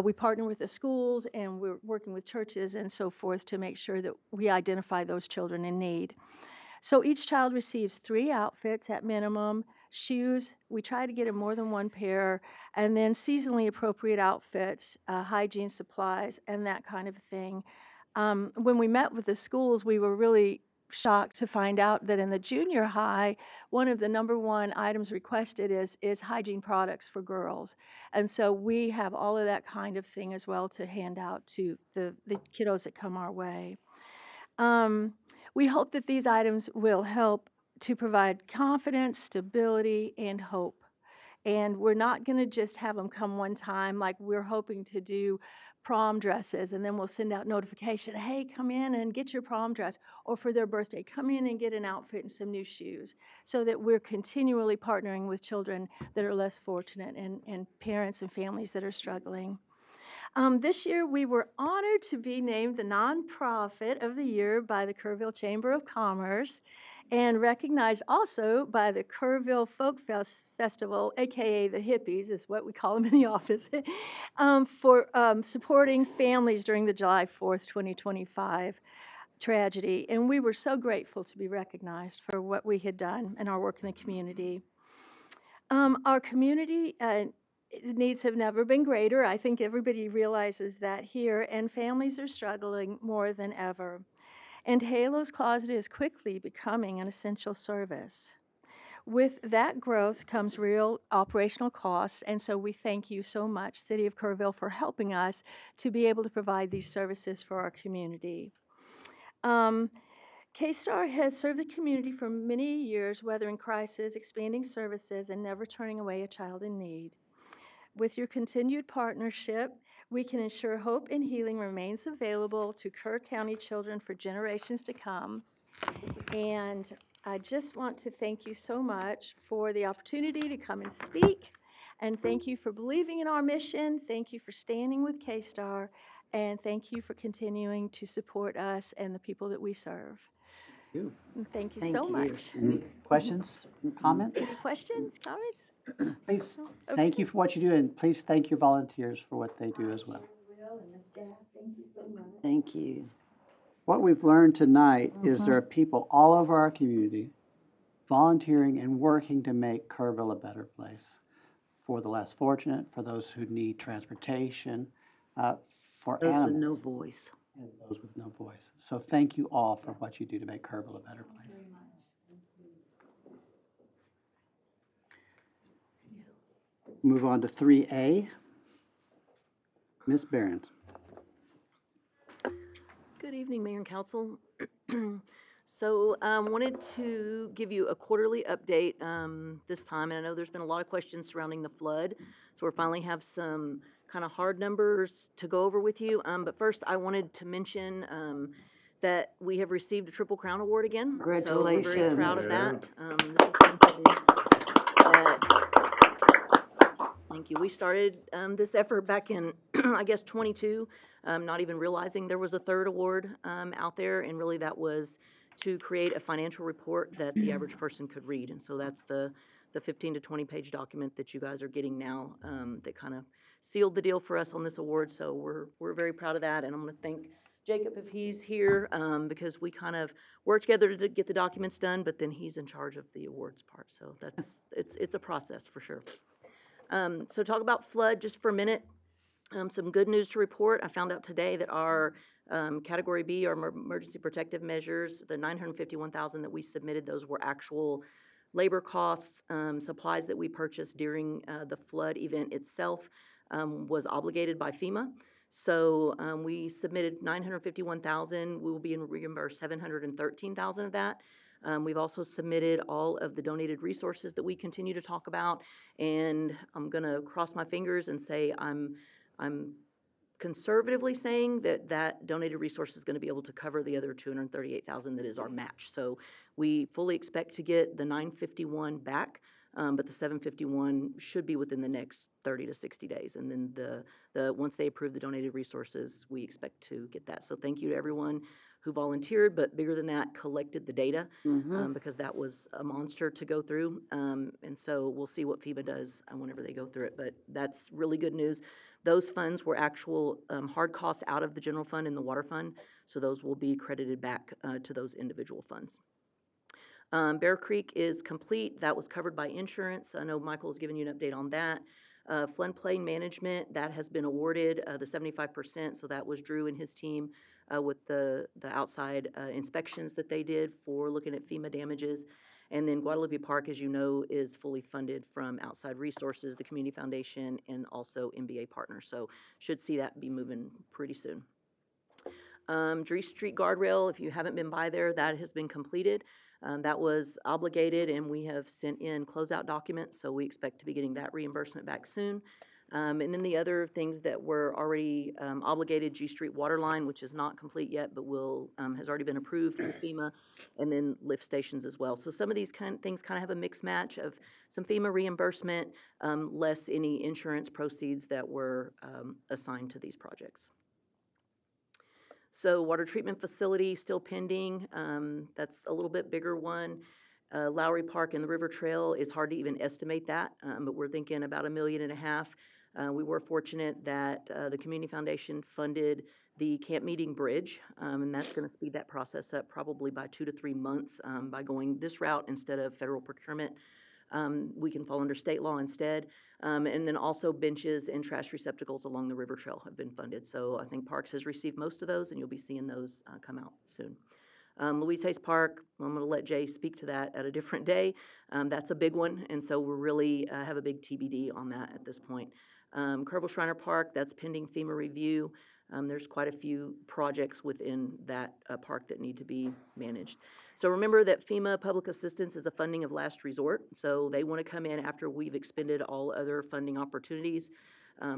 We partner with the schools, and we're working with churches and so forth to make sure that we identify those children in need. So each child receives 3 outfits at minimum, shoes, we try to get them more than 1 pair, and then seasonally appropriate outfits, hygiene supplies, and that kind of thing. When we met with the schools, we were really shocked to find out that in the junior high, one of the #1 items requested is hygiene products for girls. And so we have all of that kind of thing as well to hand out to the kiddos that come our way. We hope that these items will help to provide confidence, stability, and hope. And we're not going to just have them come one time like we're hoping to do prom dresses, and then we'll send out notification, hey, come in and get your prom dress, or for their birthday, come in and get an outfit and some new shoes, so that we're continually partnering with children that are less fortunate and parents and families that are struggling. This year, we were honored to be named the Nonprofit of the Year by the Kerrville Chamber of Commerce and recognized also by the Kerrville Folk Festival, AKA the Hippies, is what we call them in the office, for supporting families during the July 4th, 2025 tragedy. And we were so grateful to be recognized for what we had done and our work in the community. Our community needs have never been greater. I think everybody realizes that here, and families are struggling more than ever. And Halo's Closet is quickly becoming an essential service. With that growth comes real operational costs, and so we thank you so much, City of Kerrville, for helping us to be able to provide these services for our community. K-Star has served the community for many years, weathering crisis, expanding services, and never turning away a child in need. With your continued partnership, we can ensure hope and healing remains available to Kerr County children for generations to come. And I just want to thank you so much for the opportunity to come and speak. And thank you for believing in our mission. Thank you for standing with K-Star. And thank you for continuing to support us and the people that we serve. Thank you so much. Any questions, comments? Any questions, comments? Please, Okay. thank you for what you do, and please thank your volunteers for what they do as well. And the staff, thank you so much. Thank you. What we've learned tonight is there are people all over our community volunteering and working to make Kerrville a better place for the less fortunate, for those who need transportation, for Those animals. with no voice. And those with no voice. So thank you all for what you do to make Kerrville a better place. Move on to 3A. Ms. Behrens. Good evening, Mayor and Council. So wanted to give you a quarterly update this time, and I know there's been a lot of questions surrounding the flood, so we finally have some kind of hard numbers to go over with you. But first, I wanted to mention that we have received a Triple Crown Award again. So we're very proud of that. This is something that, thank you. We started this effort back in, I guess, 22, not even realizing there was a third award out there, and really that was to create a financial report that the average person could read. And so that's the 15 to 20 page document that you guys are getting now that kind of sealed the deal for us on this award. So we're very proud of that, and I'm going to thank Jacob if he's here because we kind of work together to get the documents done, but then he's in charge of the awards part. So that's it's a process for sure. So talk about flood just for a minute. Some good news to report. I found out today that our Category B, our emergency protective measures, the $951,000 that we submitted, those were actual labor costs, supplies that we purchased during the flood event itself was obligated by FEMA. So we submitted $951,000. We will be reimbursed $713,000 of that. We've also submitted all of the donated resources that we continue to talk about, and I'm going to cross my fingers and say I'm conservatively saying that donated resource is going to be able to cover the other $238,000 that is our match. So we fully expect to get the $951 back, but the $751 should be within the next 30 to 60 days. And then the once they approve the donated resources, we expect to get that. So thank you to everyone who volunteered, but bigger than that, collected the data because that was a monster to go through. And so we'll see what FEMA does whenever they go through it, but that's really good news. Those funds were actual hard costs out of the general fund and the water fund, so those will be credited back to those individual funds. Bear Creek is complete. That was covered by insurance. I know Michael has given you an update on that. Floodplain management, that has been awarded the 75%, so that was Drew and his team with the outside inspections that they did for looking at FEMA damages. And then Guadalupe Park, as you know, is fully funded from outside resources, the Community Foundation, and also MBA partners. So should see that be moving pretty soon. Dree Street Guardrail, if you haven't been by there, that has been completed. That was obligated, and we have sent in closeout documents, so we expect to be getting that reimbursement back soon. And then the other things that were already obligated, G Street water line, which is not complete yet, but has already been approved through FEMA, and then lift stations as well. So some of these things kind of have a mixed match of some FEMA reimbursement, less any insurance proceeds that were assigned to these projects. So water treatment facility still pending. That's a little bit bigger one. Lowry Park and the River Trail, it's hard to even estimate that, but we're thinking about $1.5 million. We were fortunate that the Community Foundation funded the Camp Meeting Bridge, and that's going to speed that process up probably by 2 to 3 months by going this route instead of federal procurement. We can fall under state law instead. And then also benches and trash receptacles along the river trail have been funded. So I think Parks has received most of those, and you'll be seeing those come out soon. Louise Hayes Park, I'm going to let Jay speak to that at a different day. That's a big one, and so we're really have a big TBD on that at this point. Kerrville Shriner Park, that's pending FEMA review. There's quite a few projects within that park that need to be managed. So remember that FEMA public assistance is a funding of last resort. So they want to come in after we've expended all other funding opportunities.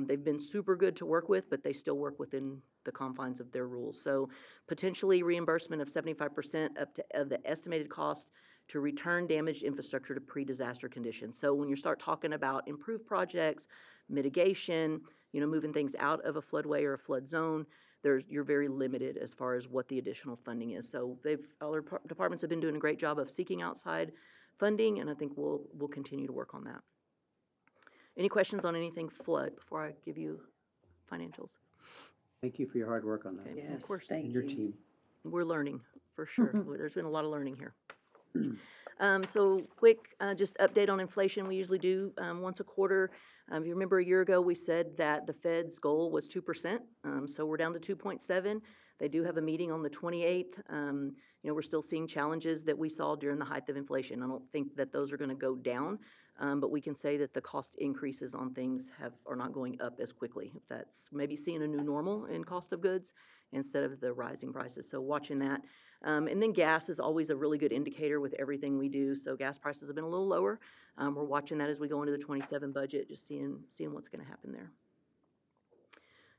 They've been super good to work with, but they still work within the confines of their rules. So potentially reimbursement of 75% up to of the estimated cost to return damaged infrastructure to pre-disaster conditions. So when you start talking about improved projects, mitigation, moving things out of a floodway or a flood zone, you're very limited as far as what the additional funding is. So other departments have been doing a great job of seeking outside funding, and I think we'll continue to work on that. Any questions on anything flood before I give you financials? Thank you for your hard work on that. Okay, of course. And your team. We're learning, for sure. There's been a lot of learning here. So quick, just update on inflation. We usually do once a quarter. If you remember a year ago, we said that the Fed's goal was 2%. So we're down to 2.7. They do have a meeting on the 28th. We're still seeing challenges that we saw during the height of inflation. I don't think that those are going to go down, but we can say that the cost increases on things are not going up as quickly. That's maybe seeing a new normal in cost of goods instead of the rising prices. So watching that. And then gas is always a really good indicator with everything we do. So gas prices have been a little lower. We're watching that as we go into the 27 budget, just seeing what's going to happen there.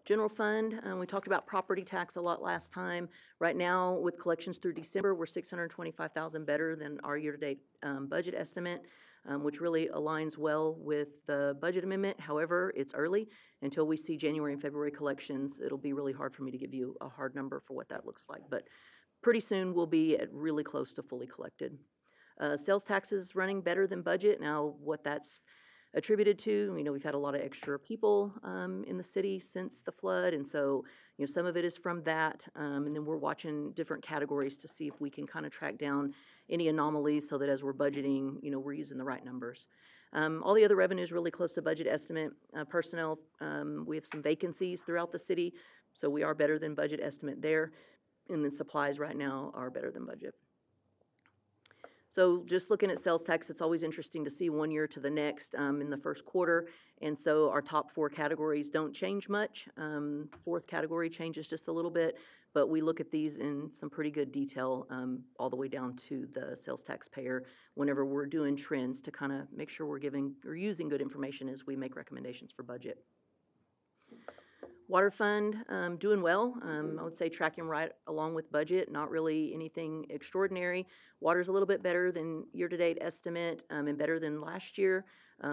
General fund, we talked about property tax a lot last time. Right now, with collections through December, we're $625,000 better than our year-to-date budget estimate, which really aligns well with the budget amendment. However, it's early. Until we see January and February collections, it'll be really hard for me to give you a hard number for what that looks like. But pretty soon, we'll be at really close to fully collected. Sales taxes running better than budget. Now, what that's attributed to, we've had a lot of extra people in the city since the flood, and so some of it is from that, and then we're watching different categories to see if we can kind of track down any anomalies so that as we're budgeting, we're using the right numbers. All the other revenue is really close to budget estimate. Personnel, we have some vacancies throughout the city, so we are better than budget estimate there, and then supplies right now are better than budget. So just looking at sales tax, it's always interesting to see one year to the next in the first quarter. And so our top 4 categories don't change much. Fourth category changes just a little bit, but we look at these in some pretty good detail all the way down to the sales taxpayer whenever we're doing trends to kind of make sure we're giving or using good information as we make recommendations for budget. Water fund, doing well. I would say tracking right along with budget, not really anything extraordinary. Water's a little bit better than year-to-date estimate and better than last year.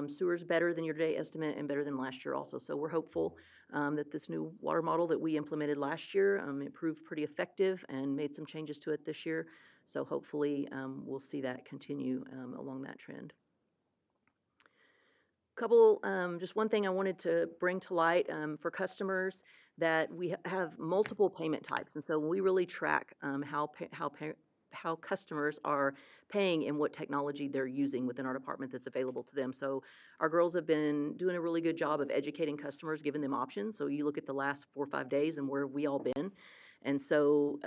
Sewer's better than year-to-date estimate and better than last year also. So we're hopeful that this new water model that we implemented last year, it proved pretty effective and made some changes to it this year. So hopefully we'll see that continue along that trend. Just one thing I wanted to bring to light for customers, that we have multiple payment types, and so we really track how customers are paying and what technology they're using within our department that's available to them. So our girls have been doing a really good job of educating customers, giving them options. So you look at the last 4 or 5 days and where have we all been. And so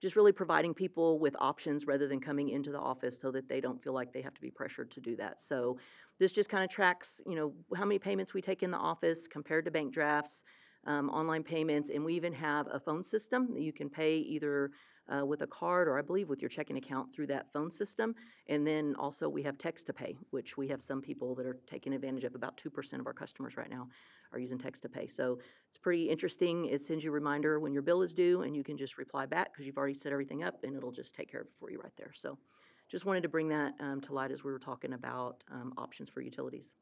just really providing people with options rather than coming into the office so that they don't feel like they have to be pressured to do that. So this just kind of tracks, how many payments we take in the office compared to bank drafts, online payments, and we even have a phone system that you can pay either with a card, or I believe with your checking account through that phone system. And then also we have text to pay, which we have some people that are taking advantage of. About 2% of our customers right now are using text to pay. So it's pretty interesting. It sends you a reminder when your bill is due, and you can just reply back because you've already set everything up, and it'll just take care of it for you right there. So just wanted to bring that to light as we were talking about options for utilities.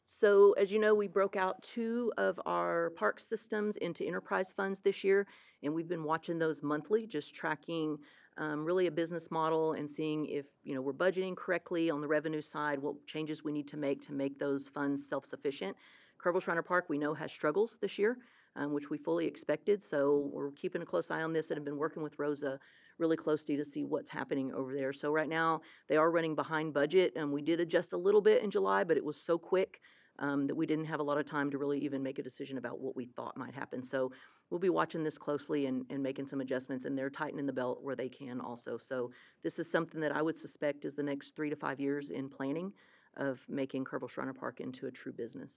So as you know, we broke out 2 of our park systems into enterprise funds this year, and we've been watching those monthly, just tracking really a business model and seeing if, we're budgeting correctly on the revenue side, what changes we need to make those funds self-sufficient. Kerrville Shriner Park, we know, has struggles this year, which we fully expected, so we're keeping a close eye on this and have been working with Rosa really closely to see what's happening over there. So right now, they are running behind budget, and we did adjust a little bit in July, but it was so quick that we didn't have a lot of time to really even make a decision about what we thought might happen. So we'll be watching this closely and making some adjustments, and they're tightening the belt where they can also. So this is something that I would suspect is the next 3 to 5 years in planning of making Kerrville Shriner Park into a true business.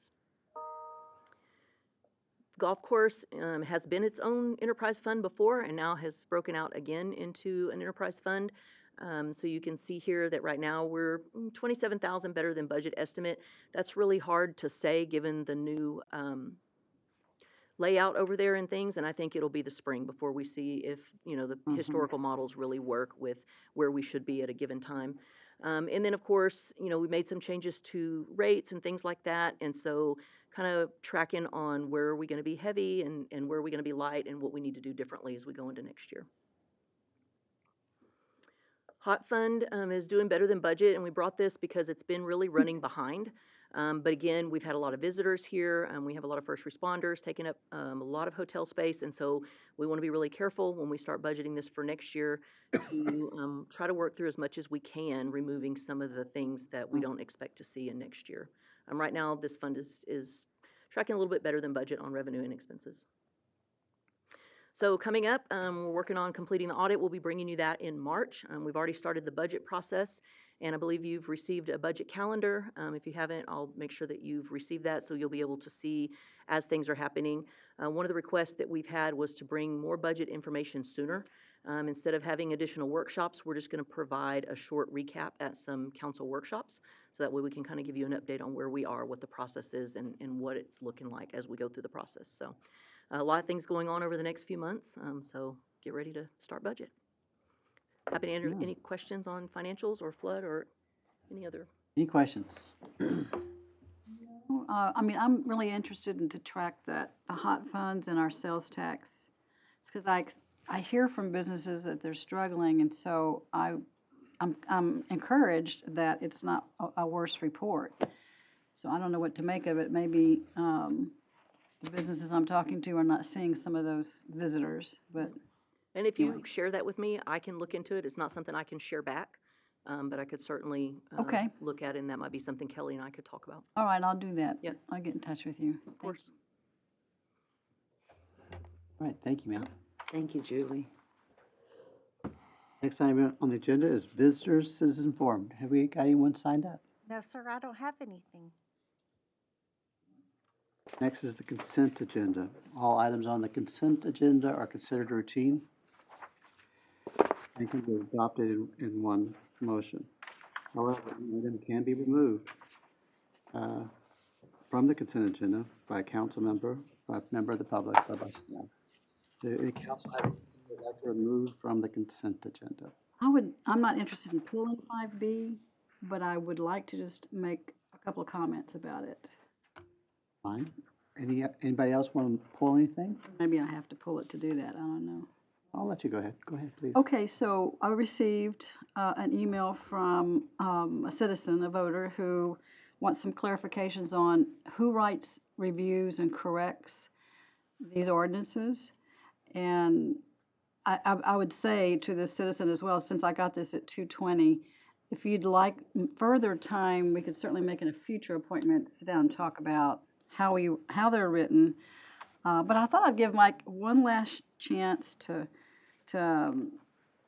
Golf course has been its own enterprise fund before, and now has broken out again into an enterprise fund. So you can see here that right now we're $27,000 better than budget estimate. That's really hard to say given the new layout over there and things, and I think it'll be the spring before we see if the historical models really work with where we should be at a given time. And then of course, we made some changes to rates and things like that, and so kind of tracking on where are we going to be heavy and where are we going to be light and what we need to do differently as we go into next year. Hot Fund is doing better than budget, and we brought this because it's been really running behind. But again, we've had a lot of visitors here, and we have a lot of first responders taking up a lot of hotel space, and so we want to be really careful when we start budgeting this for next year to try to work through as much as we can, removing some of the things that we don't expect to see in next year. Right now, this fund is tracking a little bit better than budget on revenue and expenses. So coming up, we're working on completing the audit. We'll be bringing you that in March. We've already started the budget process, and I believe you've received a budget calendar. If you haven't, I'll make sure that you've received that so you'll be able to see as things are happening. One of the requests that we've had was to bring more budget information sooner. Instead of having additional workshops, we're just going to provide a short recap at some council workshops, so that way we can kind of give you an update on where we are, what the process is, and what it's looking like as we go through the process. So a lot of things going on over the next few months, so get ready to start budget. Happy to answer any questions on financials or flood or any other. Any questions? I'm really interested in to track the hot funds and our sales tax. It's because I hear from businesses that they're struggling, and so I'm encouraged that it's not a worse report. So I don't know what to make of it. Maybe the businesses I'm talking to are not seeing some of those visitors, but. And if you share that with me, I can look into it. It's not something I can share back, but I could certainly look at it, and that might be something Kelly and I could talk about. All right, I'll do that. Yep. I'll get in touch with you. Of course. All right, thank you, ma'am. Thank you, Julie. Next item on the agenda is visitors citizen forum. Have we got anyone signed up? No, sir, I don't have anything. Next is the consent agenda. All items on the consent agenda are considered routine and can be adopted in one motion. However, an item can be removed from the consent agenda by a council member, by a member of the public, or by staff. Do any council have anything they would like to remove from the consent agenda? I'm not interested in pulling 5B, but I would like to just make a couple of comments about it. Fine. Anybody else want to pull anything? Maybe I have to pull it to do that, I don't know. I'll let you go ahead. Go ahead, please. Okay, so I received an email from a citizen, a voter, who wants some clarifications on who writes reviews and corrects these ordinances. And I would say to this citizen as well, since I got this at 2:20, if you'd like further time, we could certainly make it a future appointment, sit down and talk about how they're written. But I thought I'd give Mike one last chance to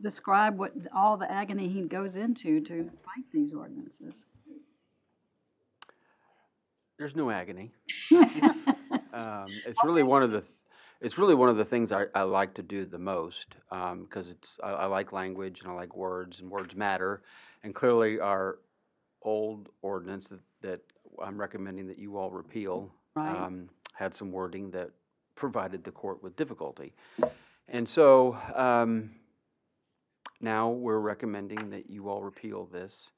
describe what all the agony he goes into to write these ordinances. There's no agony. It's really one of the it's really one of the things I like to do the most, because I like language and I like words, and words matter. And clearly our old ordinance that I'm recommending that you all repeal, Right. had some wording that provided the court with difficulty. And so, now we're recommending that you all repeal this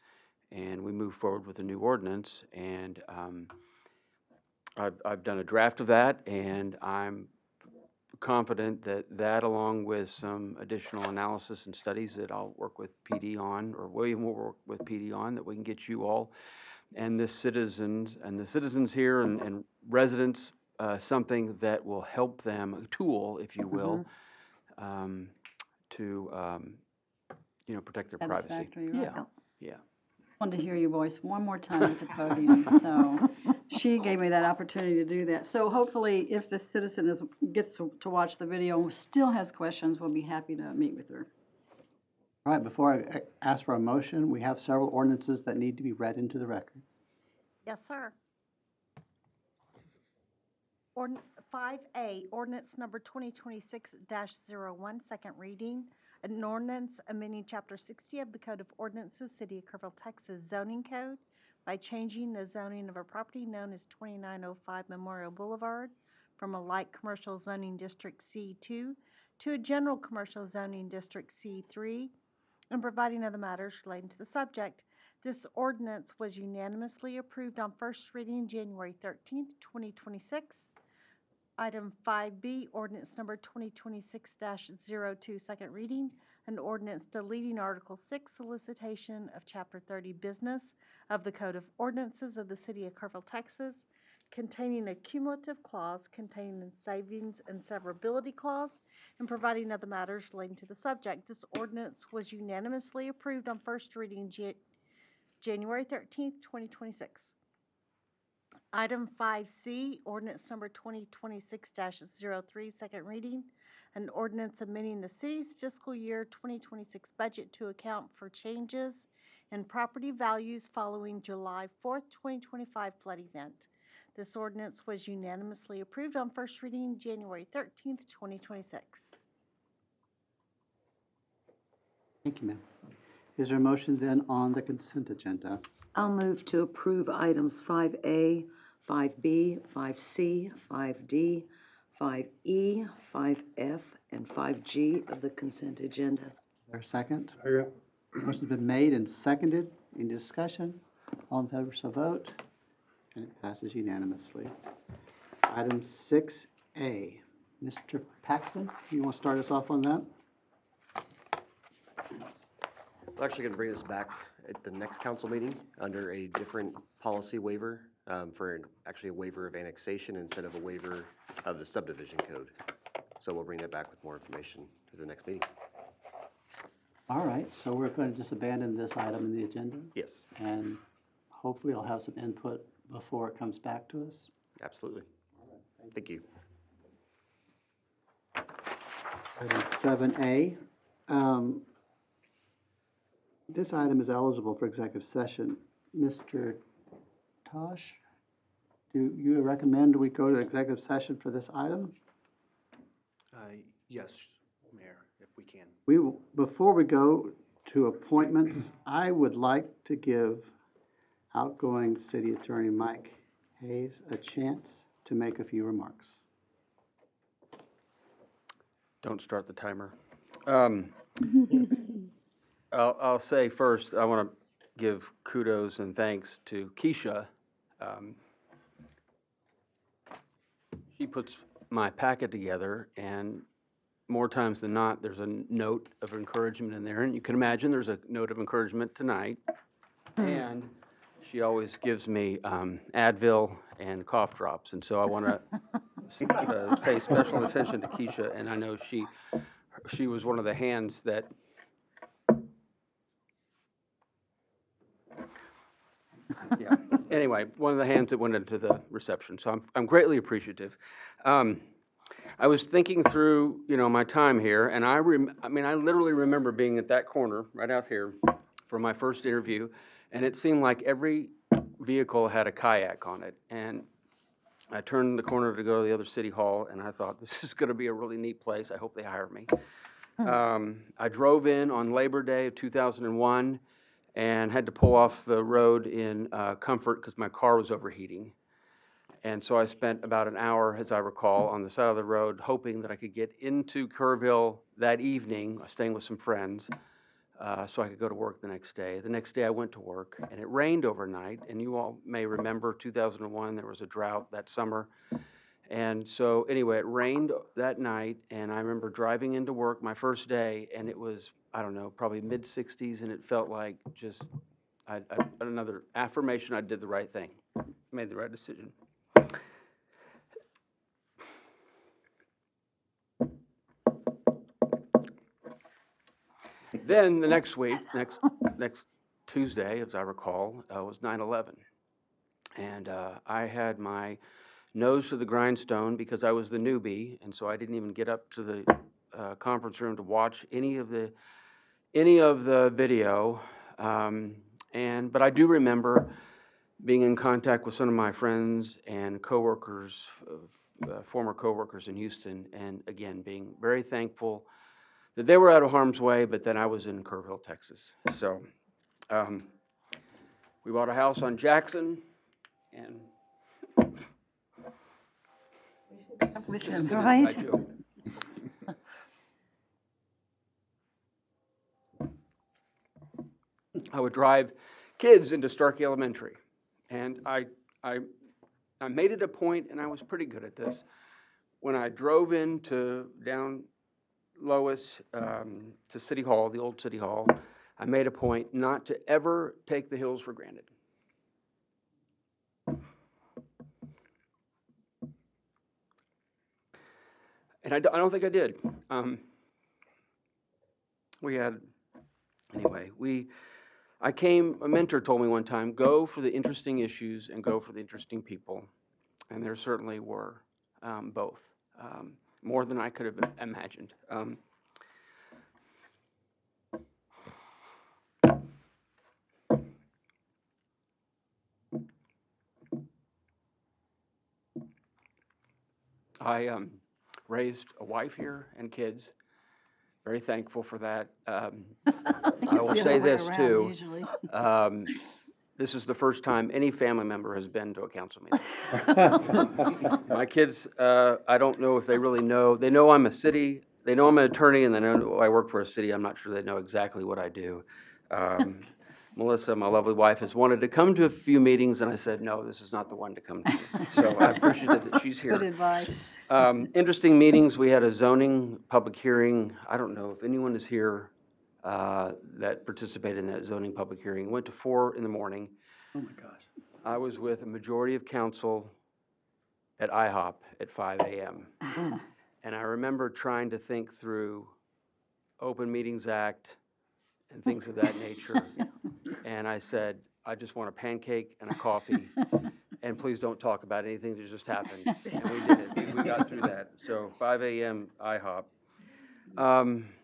and we move forward with a new ordinance. And, I've done a draft of that, and I'm confident that along with some additional analysis and studies that I'll work with PD on, or William will work with PD on, that we can get you all and the citizens here and residents, something that will help them, a tool, if you will, to, protect their privacy. Satisfactory, right? Yeah, yeah. Wanted to hear your voice one more time at the podium, so she gave me that opportunity to do that. So hopefully, if the citizen gets to watch the video and still has questions, we'll be happy to meet with her. All right, before I ask for a motion, we have several ordinances that need to be read into the record. Yes, sir. 5A, ordinance number 2026-01, second reading. An ordinance amending Chapter 60 of the Code of Ordinances, City of Kerrville, Texas zoning code by changing the zoning of a property known as 2905 Memorial Boulevard from a light commercial zoning district C2 to a general commercial zoning district C3 and providing other matters relating to the subject. This ordinance was unanimously approved on first reading January 13th, 2026. Item 5B, ordinance number 2026-02, second reading, an ordinance deleting Article 6, solicitation of Chapter 30 business of the Code of Ordinances of the City of Kerrville, Texas, containing a cumulative clause containing a savings and severability clause, and providing other matters relating to the subject. This ordinance was unanimously approved on first reading January 13th, 2026. Item 5C, ordinance number 2026-03, second reading, an ordinance amending the city's fiscal year 2026 budget to account for changes in property values following July 4th, 2025 flood event. This ordinance was unanimously approved on first reading January 13th, 2026. Thank you, ma'am. Is there a motion then on the consent agenda? I'll move to approve items 5A, 5B, 5C, 5D, 5E, 5F, and 5G of the consent agenda. Is there a second? Second. Motion's been made and seconded. Any discussion? All in favor, so vote. And it passes unanimously. Item 6A. Mr. Paxton, you want to start us off on that? We're actually going to bring this back at the next council meeting under a different policy waiver, for actually a waiver of annexation instead of a waiver of the subdivision code. So we'll bring that back with more information to the next meeting. All right, so we're going to just abandon this item in the agenda? Yes. And hopefully I'll have some input before it comes back to us? Absolutely. Thank you. Item 7A. This item is eligible for executive session. Mr. Tosh, do you recommend we go to executive session for this item? Yes, Mayor, if we can. We will, before we go to appointments, I would like to give outgoing City Attorney Mike Hayes a chance to make a few remarks. Don't start the timer. I'll say first, I want to give kudos and thanks to Keisha. She puts my packet together, and more times than not, there's a note of encouragement in there. And you can imagine there's a note of encouragement tonight. And she always gives me Advil and cough drops. And so I want to pay special attention to Keisha. And I know she was one of the hands that yeah. Anyway, one of the hands that went into the reception. So I'm greatly appreciative. I was thinking through, my time here, and I literally remember being at that corner right out here for my first interview, and it seemed like every vehicle had a kayak on it. And I turned the corner to go to the other city hall, and I thought, this is going to be a really neat place. I hope they hire me. I drove in on Labor Day of 2001 and had to pull off the road in Comfort because my car was overheating. And so I spent about an hour, as I recall, on the side of the road, hoping that I could get into Kerrville that evening, staying with some friends, so I could go to work the next day. The next day I went to work, and it rained overnight. And you all may remember 2001, there was a drought that summer. And so anyway, it rained that night, and I remember driving into work my first day, and it was, I don't know, probably mid-60s, and it felt like just another affirmation I did the right thing, made the right decision. Then the next week, next Tuesday, as I recall, was 9/11. And I had my nose to the grindstone because I was the newbie, and so I didn't even get up to the conference room to watch any of the video. But I do remember being in contact with some of my friends and coworkers, former coworkers in Houston, and again being very thankful that they were out of harm's way, but then I was in Kerrville, Texas. So we bought a house on Jackson, and With this him, is an right? inside joke. I would drive kids into Starkey Elementary, and I made it a point, and I was pretty good at this. When I drove into down Lois to City Hall, the old City Hall, I made a point not to ever take the hills for granted. And I don't think I did. A mentor told me one time, go for the interesting issues and go for the interesting people. And there certainly were both, more than I could have imagined. I raised a wife here and kids. Very thankful for that. I will say this too. This is the first time any family member has been to a council meeting. My kids, I don't know if they really know. They know I'm they know I'm an attorney, and they know I work for a city. I'm not sure they know exactly what I do. Melissa, my lovely wife, has wanted to come to a few meetings, and I said, no, this is not the one to come to. So I appreciate that she's here. Good advice. Interesting meetings. We had a zoning public hearing. I don't know if anyone is here that participated in that zoning public hearing. Went to 4 in the morning. Oh, my gosh. I was with a majority of council at IHOP at 5 a.m. And I remember trying to think through Open Meetings Act and things of that nature. And I said, I just want a pancake and a coffee, and please don't talk about anything that just happened. And we did it. We got through that. So 5 a.m. IHOP.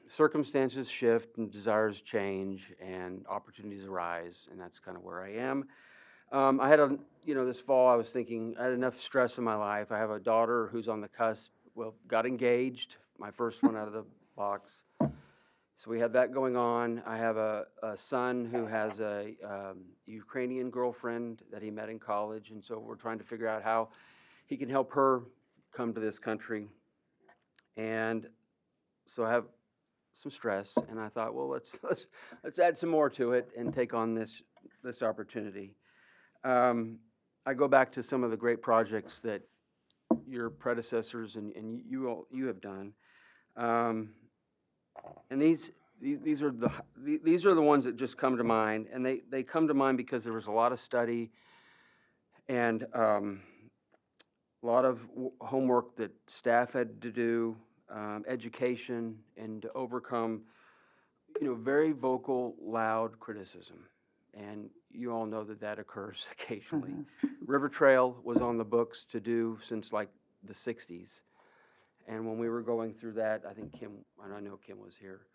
Circumstances shift and desires change and opportunities arise, and that's kind of where I am. I had this fall I was thinking, I had enough stress in my life. I have a daughter who's on the cusp, got engaged, my first one out of the box. So we have that going on. I have a son who has a Ukrainian girlfriend that he met in college, and so we're trying to figure out how he can help her come to this country. And so I have some stress, and I thought, well, let's add some more to it and take on this opportunity. I go back to some of the great projects that your predecessors and you have done. And these are the ones that just come to mind, and they come to mind because there was a lot of study and a lot of homework that staff had to do, education, and to overcome, very vocal, loud criticism. And you all know that occurs occasionally. River Trail was on the books to do since like the 60s. And when we were going through that, I think Kim, and I know Kim was here,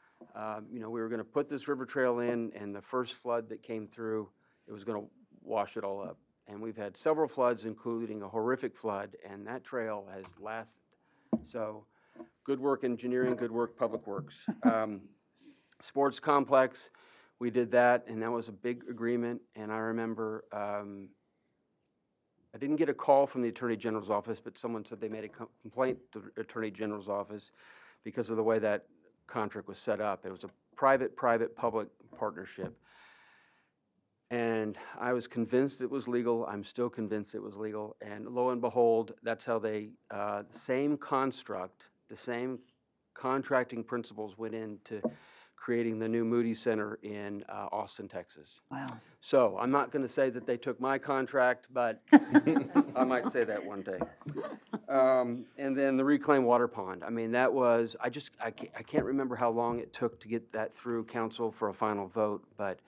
we were going to put this river trail in, and the first flood that came through, it was going to wash it all up. And we've had several floods, including a horrific flood, and that trail has lasted. So, good work engineering, good work Public Works. Sports complex, we did that, and that was a big agreement. And I remember, I didn't get a call from the Attorney General's office, but someone said they made a complaint to the Attorney General's office because of the way that contract was set up. It was a private-public partnership. And I was convinced it was legal. I'm still convinced it was legal. And lo and behold, that's how they, the same construct, the same contracting principles went into creating the new Moody Center in Austin, Texas. Wow. So I'm not going to say that they took my contract, but I might say that one day. And then the reclaimed water pond. I mean, that was, I can't remember how long it took to get that through council for a final vote, but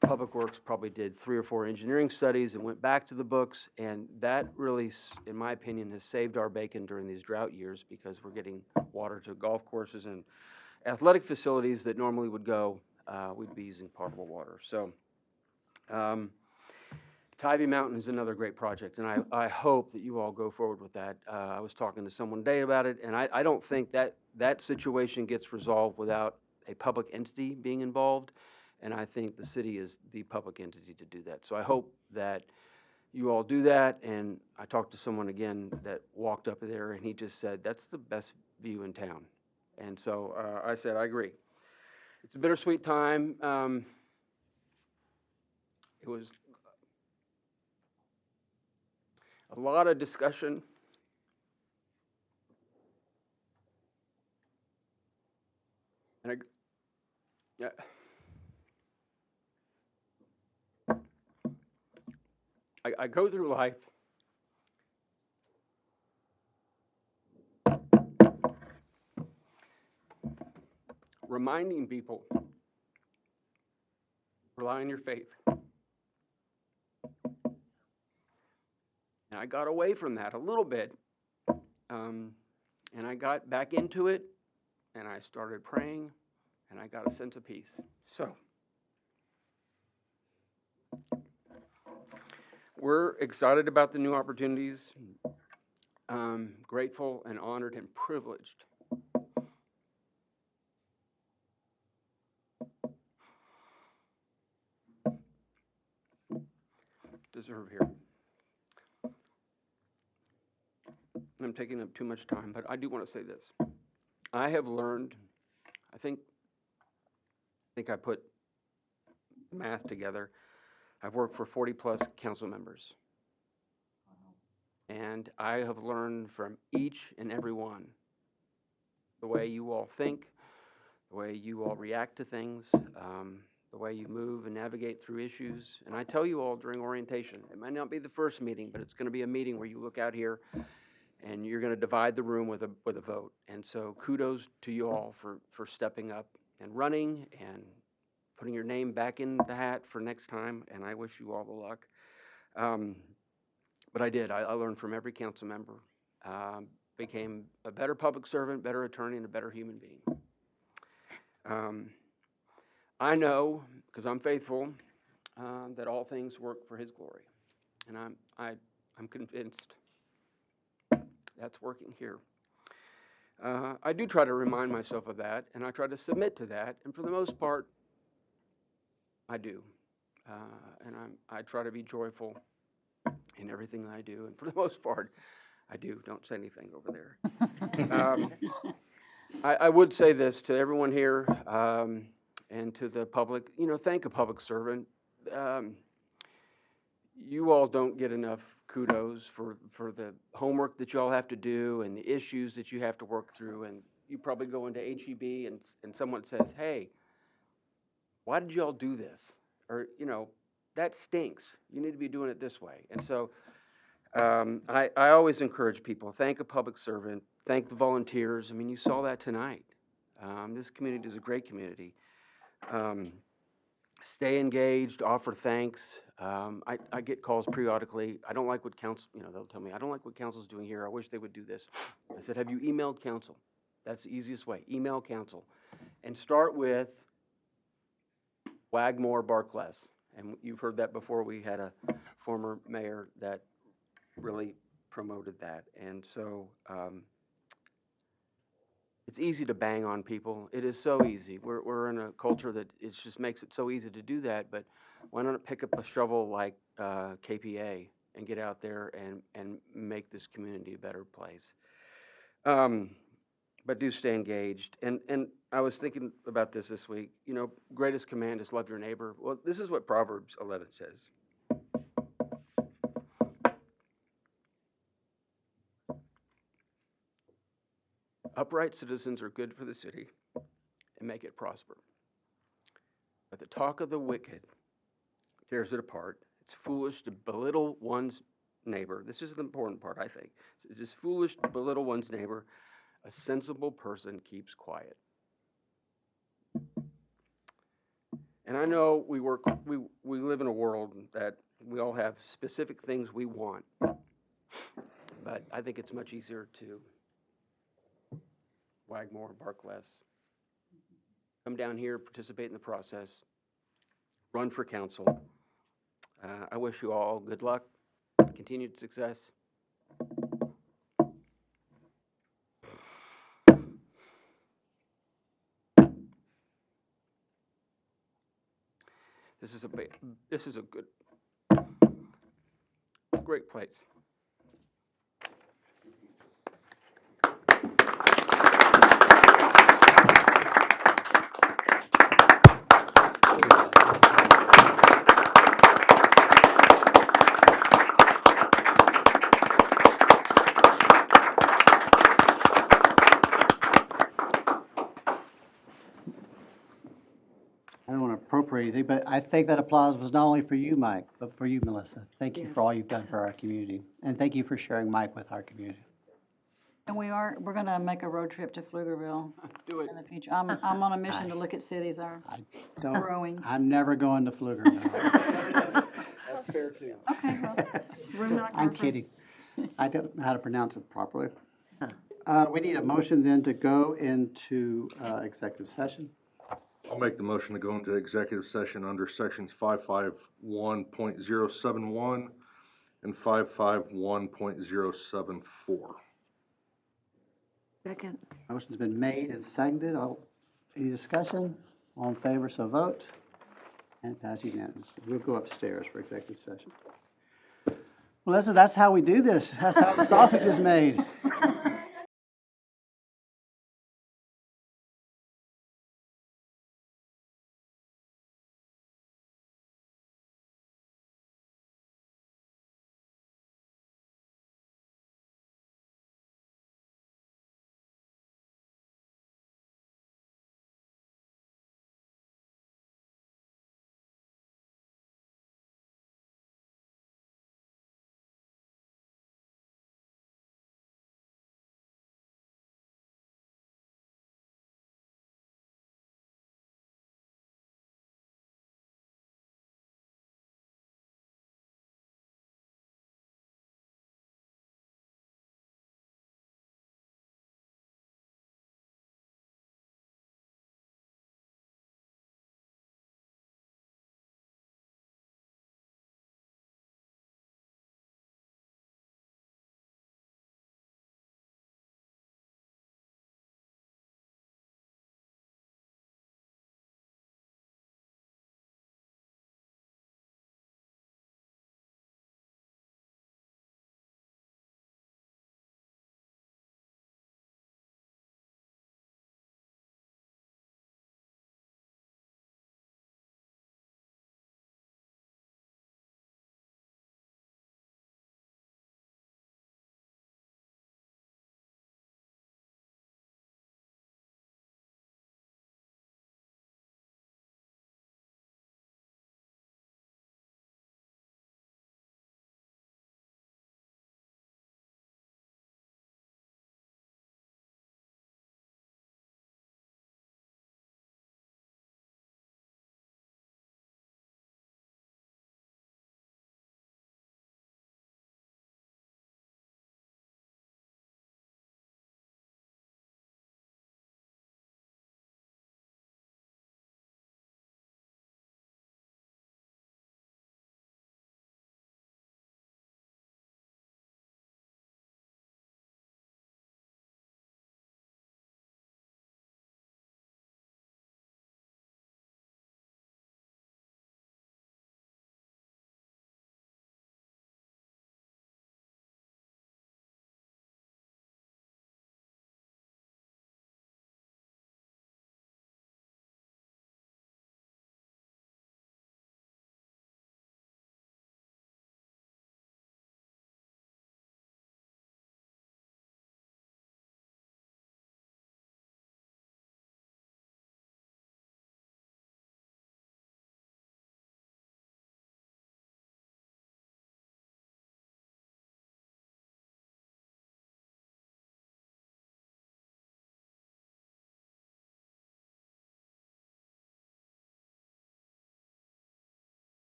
Public Works probably did 3 or 4 engineering studies and went back to the books, and that really, in my opinion, has saved our bacon during these drought years because we're getting water to golf courses and athletic facilities that normally would go, we'd be using potable water. So, Tybee Mountain is another great project, and I hope that you all go forward with that. I was talking to someone today about it, and I don't think that situation gets resolved without a public entity being involved. And I think the city is the public entity to do that. So I hope that you all do that. And I talked to someone again that walked up there, and he just said, that's the best view in town. And so I said, I agree. It's a bittersweet time. It was a lot of discussion. And I go through life reminding people, rely on your faith. And I got away from that a little bit, and I got back into it, and I started praying, and I got a sense of peace. So, we're excited about the new opportunities, grateful and honored and privileged. Deserve here. I'm taking up too much time, but I do want to say this. I have learned, I think I put math together. I've worked for 40-plus council members. And I have learned from each and every one the way you all think, the way you all react to things, the way you move and navigate through issues. And I tell you all during orientation, it might not be the first meeting, but it's going to be a meeting where you look out here and you're going to divide the room with a vote. And so kudos to you all for stepping up and running and putting your name back in the hat for next time, and I wish you all the luck. But I did. I learned from every council member, became a better public servant, better attorney, and a better human being. I know, because I'm faithful, that all things work for His glory, and I'm convinced that's working here. I do try to remind myself of that, and I try to submit to that, and for the most part, I do, and I try to be joyful in everything that I do, and for the most part, I do. Don't say anything over there. I would say this to everyone here and to the public. Thank a public servant. You all don't get enough kudos for the homework that you all have to do and the issues that you have to work through. And you probably go into HEB and someone says, hey, why did you all do this? Or, that stinks. You need to be doing it this way. And so I always encourage people, thank a public servant, thank the volunteers. I mean, you saw that tonight. This community is a great community. Stay engaged, offer thanks. I get calls periodically. I don't like what council, they'll tell me, I don't like what council's doing here. I wish they would do this. I said, have you emailed council? That's the easiest way. Email council. And start with wag more, bark less. And you've heard that before. We had a former mayor that really promoted that. And so it's easy to bang on people. It is so easy. We're in a culture that it just makes it so easy to do that. But why not pick up a shovel like KPA and get out there and make this community a better place? But do stay engaged. And I was thinking about this week. You know, greatest command is love your neighbor. Well, this is what Proverbs 11 says. Upright citizens are good for the city and make it prosper. But the talk of the wicked tears it apart. It's foolish to belittle one's neighbor. This is the important part, I think. It is foolish to belittle one's neighbor. A sensible person keeps quiet. And I know we live in a world that we all have specific things we want. But I think it's much easier to wag more, bark less. Come down here, participate in the process, run for council. I wish you all good luck, continued success. This is a good, great place. I don't want to appropriate anything, but I think that applause was not only for you, Mike, but for you, Melissa. Thank you for all you've done for our community. And thank you for sharing Mike with our community. And we're gonna make a road trip to Pflugerville Do it. in the future. I'm on a mission to look at cities are growing. I'm never going to Pflugerville. That's fair too. Okay, well, room not I'm covered. kidding. I don't know how to pronounce it properly. We need a motion then to go into executive session. I'll make the motion to go into executive session under sections 551.071 and 551.074. Second. Motion's been made and seconded. Any discussion? All in favor, so vote. And pass unanimously. We'll go upstairs for executive session. Melissa, that's how we do this. That's how the sausage is made.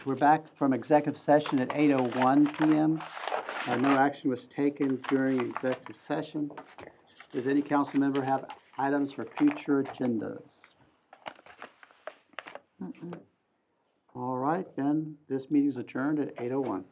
We're back from executive session at 8:01 PM. No action was taken during executive session. Does any council member have items for future agendas? All right, then, this meeting is adjourned at 8:01.